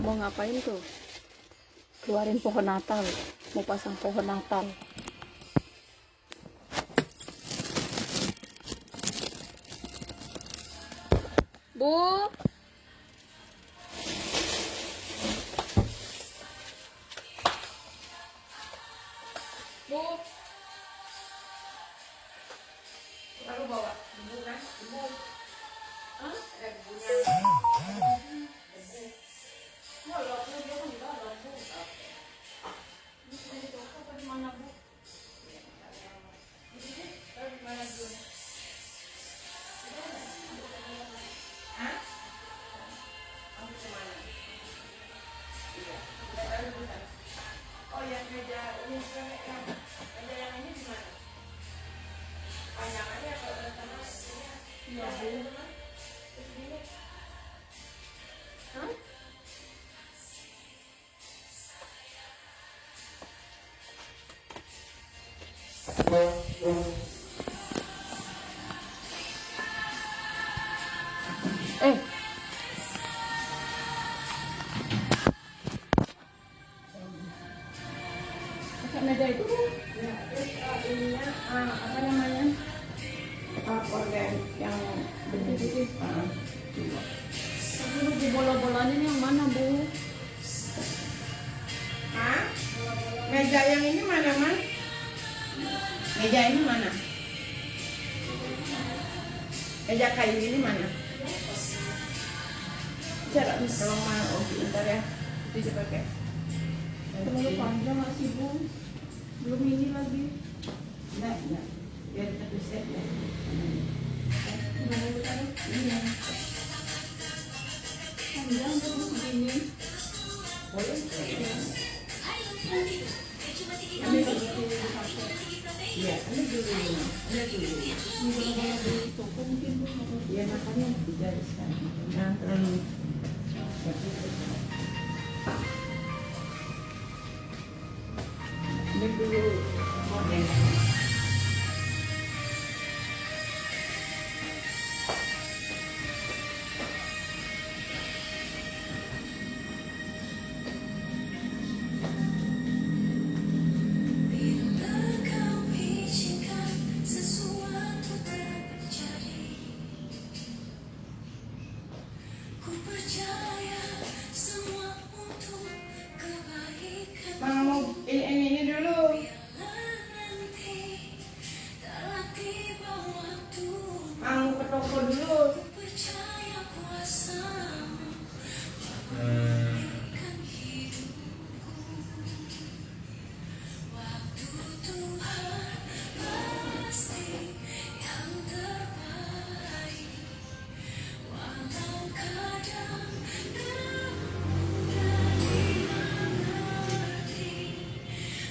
Mau ngapain tuh? Keluarin pohon Natal. Mau pasang pohon Natal. Bu. Bu. Lalu bawa ibu kan? Ibu. Hah? Ada ibunya. Mau labu dia kan enggak labu. Ini di toko apa di mana, Bu? Terus gimana Bu? Hah? Kamu kemana? Iya. Udah tahu bukan? Oh yang meja ini sekarang meja yang ini di mana? Panjangannya kalau sama ini. Iya, Bu. Terus gini. Hah? Eh. Pakai meja itu, Bu. Ya, terus ininya apa namanya? Orden yang Betul-betul. coba. Tapi lu di bola-bolanya yang mana, Bu? Hah? Meja yang ini mana, Man? Meja ini mana? Meja kayu ini mana? Cara tolong mana? Oh, bentar ya. Itu coba pakai. Terlalu panjang nggak sih, Bu? Belum ini lagi. Enggak, enggak. Biar satu set ya. Gimana Bu tadi? Iya. Panjang tuh Bu segini. Boleh? Ambil dulu di kafe. Iya, ambil dulu. Ambil dulu. Ini bola-bola di toko mungkin, Bu. Iya, makanya digariskan. Jangan terlalu. Ambil dulu model. Bila kau izinkan sesuatu terjadi, ku percaya semua untuk kebaikan. Mau ini dulu. Bila nanti telah tiba waktu, Mau ke toko dulu. ku percaya kuasamu memulihkan hidupku. Waktu Tuhan pasti yang terbaik, walau kadang mudah dimengerti.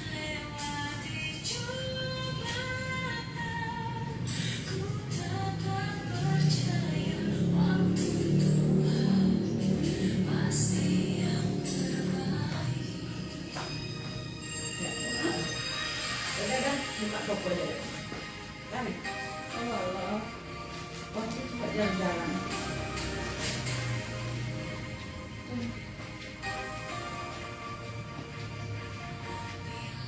Lewati cobaan, ku tetap percaya waktu Tuhan pasti yang terbaik. Udah dah, buka toko deh. Kan? Oh Allah. Waktu cuma jalan-jalan.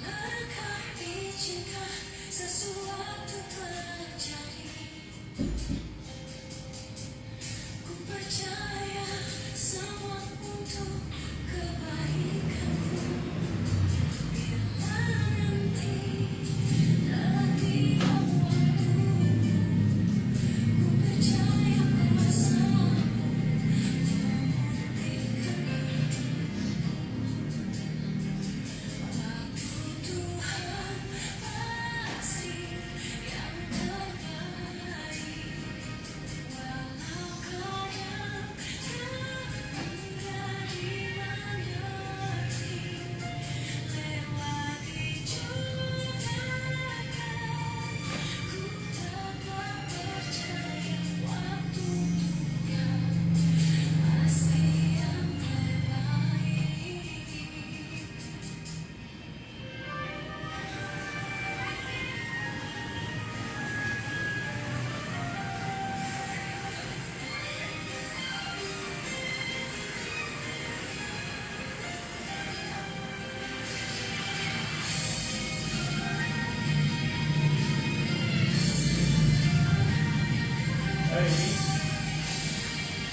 Bilakah izinkan sesuatu terjadi, ku percaya semua untuk kebaikanku. Bila nanti telah tiba waktu, ku percaya kuasamu memulihkan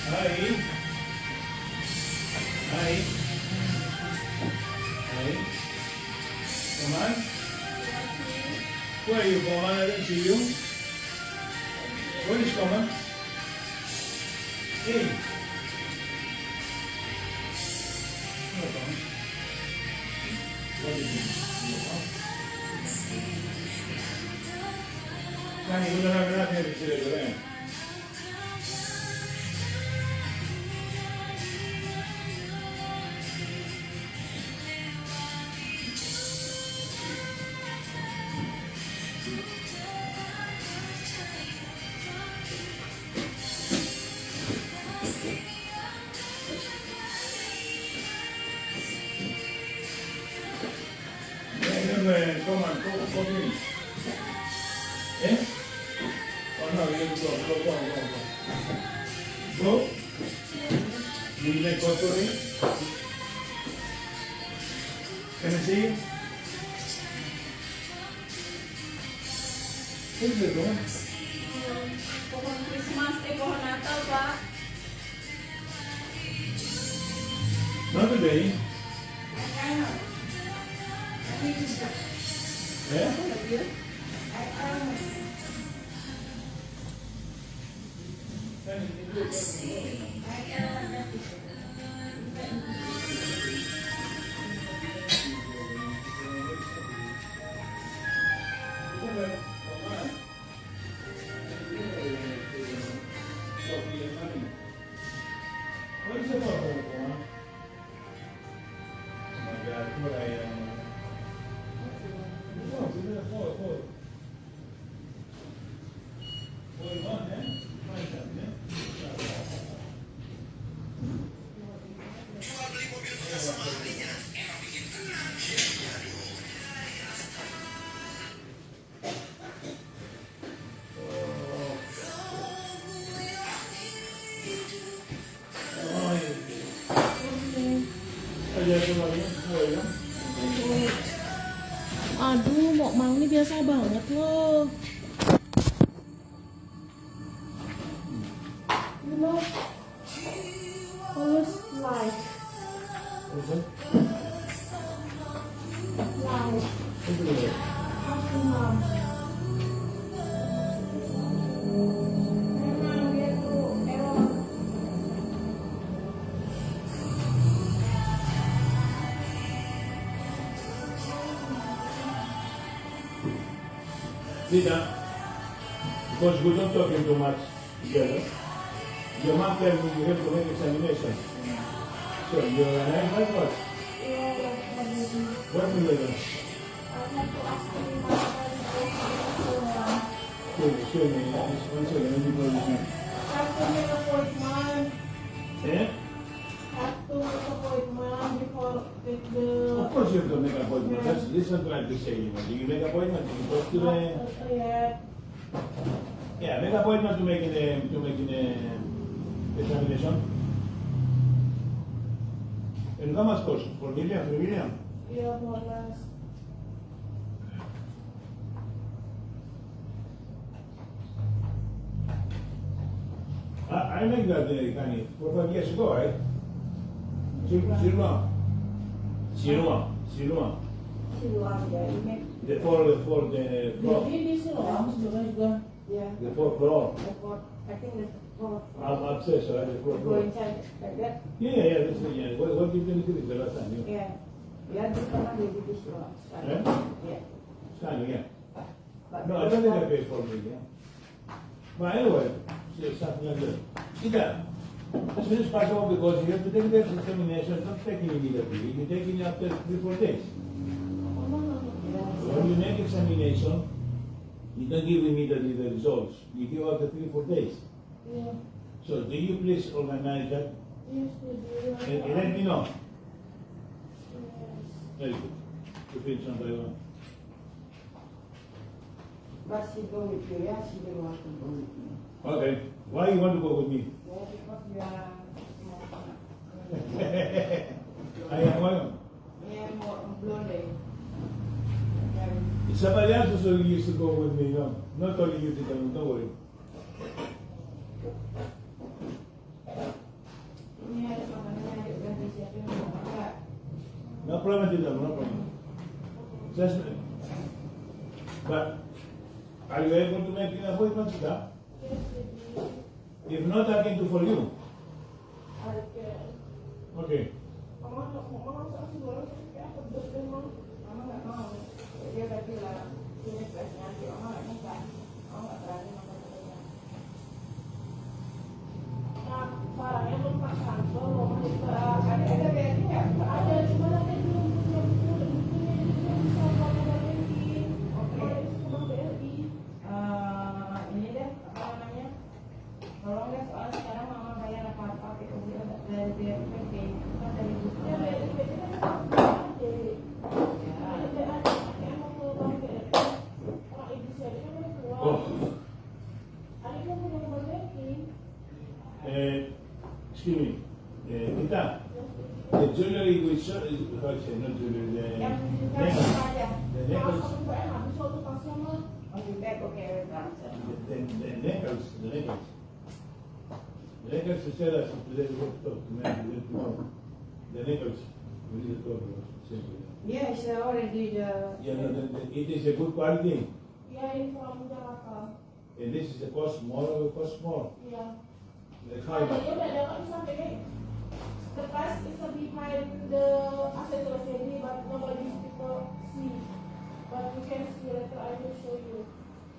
Hi. Hi. Come on. Where are you, Coman? I didn't see you. Where is Coman? Hey. No, Coman. What is it? Kani, uno na natin sila gawin. Coman, go in. Eh? Oh no, you go. Go? You like go to it? Can I see you? Who's it going? Pohon Christmas, pohon Natal, Pak. Not today. Yeah? What is it about? Oh my God, what I am. Forward. Forward on, eh? Find something, eh? Aduh, mau mau ini biasa banget loh. You know, always life. Life. Aku mam. Memang dia tuh error. Lida, because we don't talking too much together, your mom tells me you have to make examination. So you're an animal what? What will you do? Show me, one second, let me go with you. Have to make appointment. Eh? Have to make appointment before with the. Of course you have to make an appointment. That's listen to what I say, you know. Do you make appointment? You talk to the... Yeah, make appointment to make an examination. And how much cost? 4 million, 3 million? Yeah, more or less. I make that, Kanye, 4 or 5 years ago, right? Siluan. Siluan ya, ini. The four floor. Ini Siluan juga. Yeah. The 4th floor. I think the fourth. Upstairs, right? The 4th Go floor. inside like that. Yeah, that's it, yeah. What did you think the last time? Yeah. Yeah, di pernah di Siluan. Eh? Yeah. Standing, yeah. But No, I don't think I paid 4 million. But anyway, something like that. See that? As soon as possible because you have to take the examination, not taking immediately. You take it after 3-4 days. When you make examination, you don't give immediately the results. You give after 3-4 days. Yeah. So do you please organize that Yes, we do. and let me know. Yes. Very good. To finish on Taiwan. But she go with you, yeah, she didn't want to go with me. Okay. Why you want to go with me? Yeah, because we are small. I am one. Yeah, more blonde. Somebody else also used to go with me, no? Not only you, don't worry. Ini ada makanannya, adik udah disiapin mau enggak? No problem, Tita, no problem. Just, but are you able to make an appointment, Tita? If not, I can do for you. Okay. Mama kasih goreng kayak pedes memang. Mama nggak mau. Dia udah bilang ini stresnya nanti mama nggak nyangka. Mama nggak berani makan pedesnya. Nah, barangnya belum Pak Santo, belum ada BRI nggak? Ada, cuma nanti belum bisa buat BRI. Oke. Cuma BRI. Ini deh, apa namanya? Tolong deh, soalnya sekarang mama bayar apa-apa itu dari BRI. Dari buknya Oh. Excuse me. Tita, the jewelry we saw is, how to say, not jewelry, the necklace. The necklace. The necklace. The necklace is tell us today we have to talk to me. The necklace. We need to talk about it. Yes, already the. Yeah, no, it is a good quality. Yeah, in from Jakarta. And this is a cost more or cost more. Yeah. The Ada high. dia udah dapat sampai the price is behind the accessories jadi but nobody people see. But you can see later. I will show you.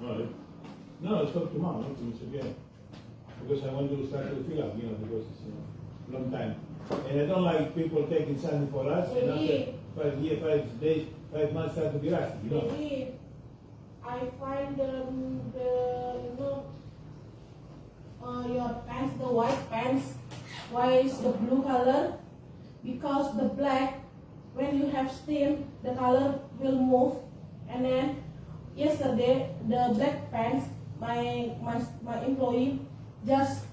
Alright. No, it's up to mom, not to Mr. Gay. Because I want to start to fill up, because it's long time. And I don't like people taking something for us and after 5 years, 5 days, 5 months start to be rusty, Maybe I find your pants, the white pants, why is the blue color? Because the black, when you have steam, the color will move. And then yesterday, the black pants, my employee just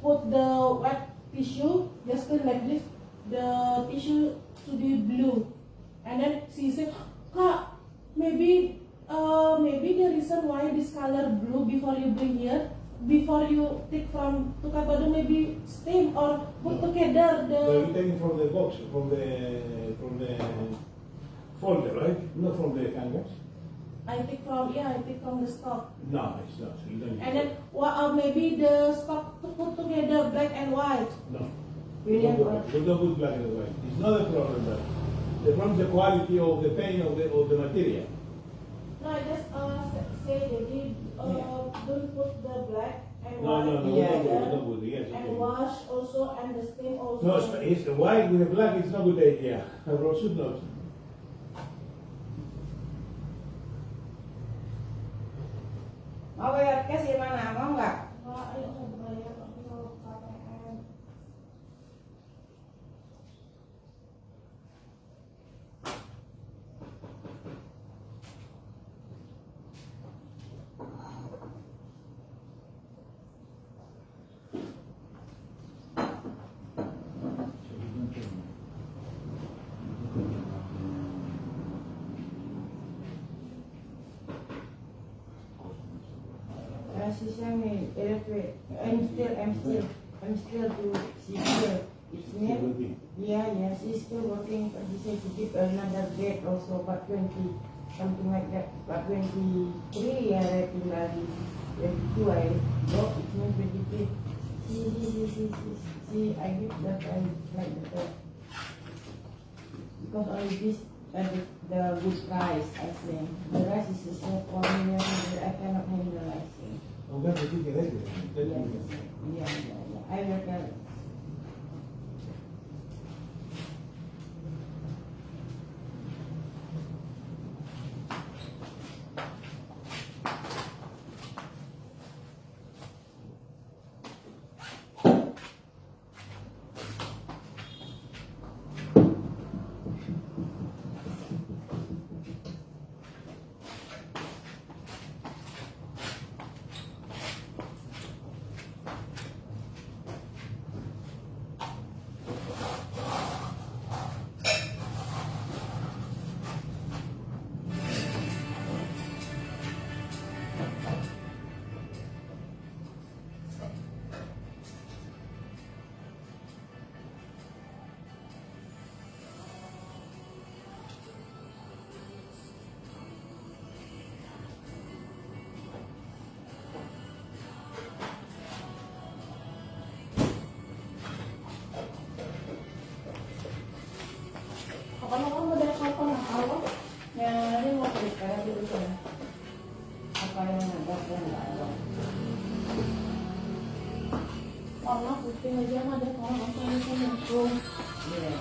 put the wet tissue, just put like this, the tissue should be blue. And then she said, Kak, maybe the reason why this color blue before you bring here, before you take from Tukar Badung, maybe stain or put together But the. you taking from the box, from the folder, right? Not from the canvas. I take from the stock. No, it's not. You don't And then maybe the stock to put together black and white. No. You Don't don't put black and white. It's not a problem, but the problem is the quality of the paint of the material. No, I just say they did don't put the black and No, white no, no, together. don't put it. Yes, And okay. wash also and the stain also. No, it's white with the black. It's not good idea. I should not. Mau bayar cash di mana? Mau nggak? Ayo saya bayar kalau KTM. Assistant electric. I'm still to see here. It's me. Yeah, she's still working. But she said to keep another date also, but 20, something like that. But 23, I tinggal di 22, I go. It's me 23. See, I give that I like that. Because only this the good price, I think. The rest is the same for me. I cannot handle, I think. I'm going to take it later. Yeah. I will tell. apa yang ada dan nggak ada. Warna putih aja mah ada kalau apa yang saya Iya.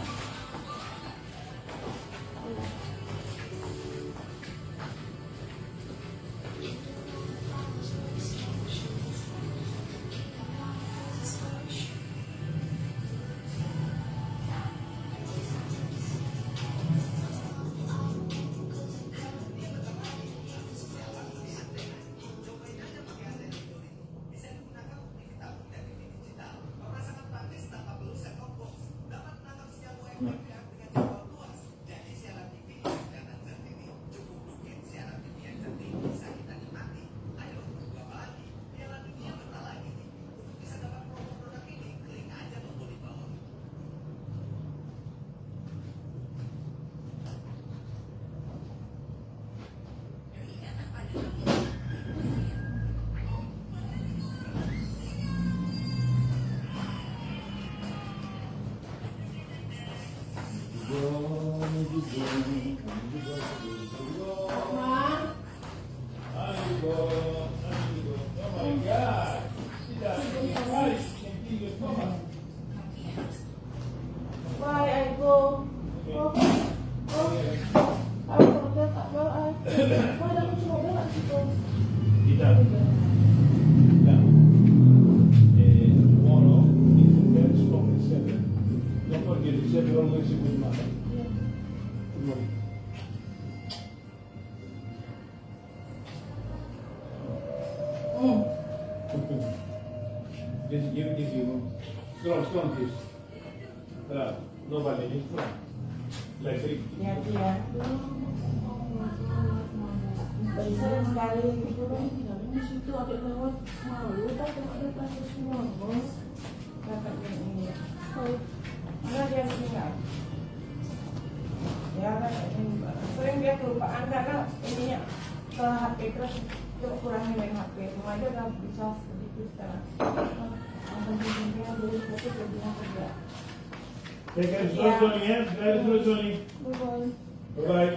Why I go? Oh, aku kerja tak bel ay. Why aku cuma bel gitu. Kita. Now, tomorrow is the third stop at 7. Don't forget, it's 7 always a good matter. Tomorrow. Just give it to you. Strong, please. Nobody is strong. Like Rick. Ya dia. Besar sekali gitu kan. Di situ ada lewat malu tapi ada kasus semua bos. Dapat yang ini. Mana dia tinggal? Ya kan sering dia kelupaan karena ininya ke HP terus coba kurangin main HP. Cuma aja udah bisa sedikit sekarang. Dia dulu fokus lebih kerja. Take care, slow, Johnny, yeah? Drive slow, Johnny. Bye-bye. Bye-bye.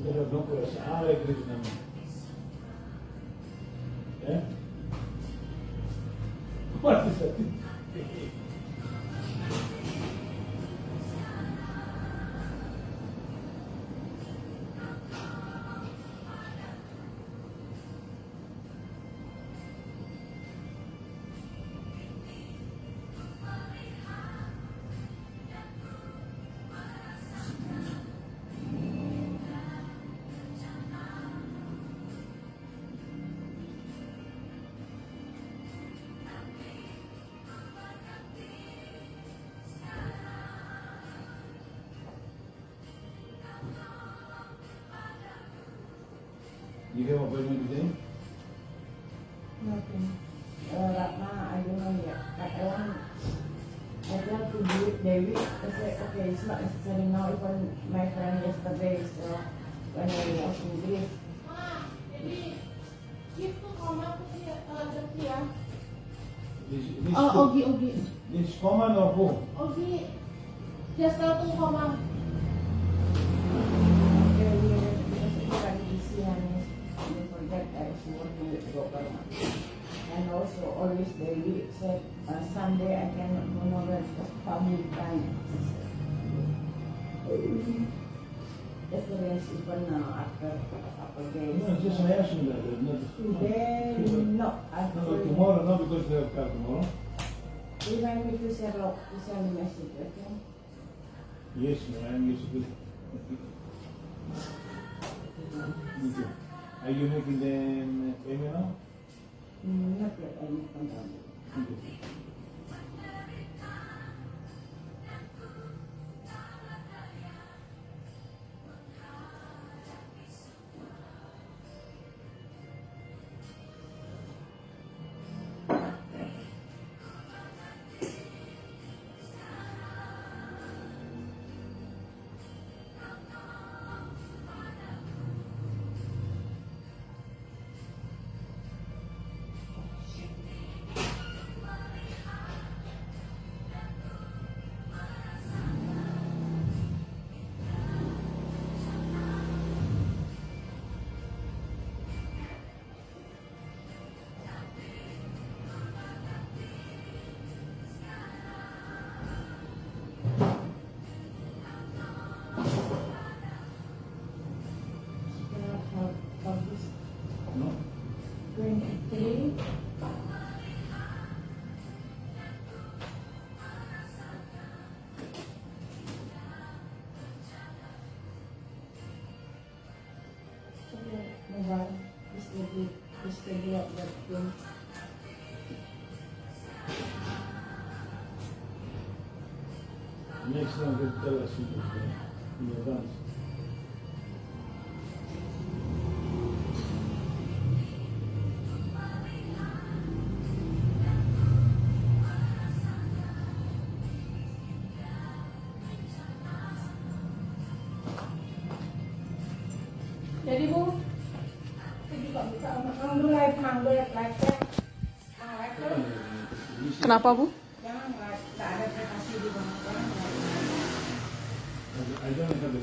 Udah dong, kalau salah itu namanya. Ya? What is that? You have appointment today? Nothing. Ratna, I don't know yet. I want to do it Dewi. I said, okay, it's not necessary now. Even my friend yesterday, so when I was in Greece. Jadi, itu kamu aku sih rezeki ya. This Ogi. This common or who? Ogi, just tahu tuh kamu. Okay, we lagi busy and we forget I was working with government. And also always Dewi said Sunday I cannot go nowhere because family time. Yesterday even after days. No, just I asked you that. Today no, No, tomorrow, no, because they have car tomorrow. Remind me to send a message, okay? Yes, man, yes, good. Me too. Are you making them payment now? Not yet, I need to come down. Okay. schedule that film. Next time, we'll tell us in advance. Jadi Bu, itu juga bisa mang live live ya. Mang live tuh Kenapa Bu? jangan live, nggak ada privasi di bawah. I don't have a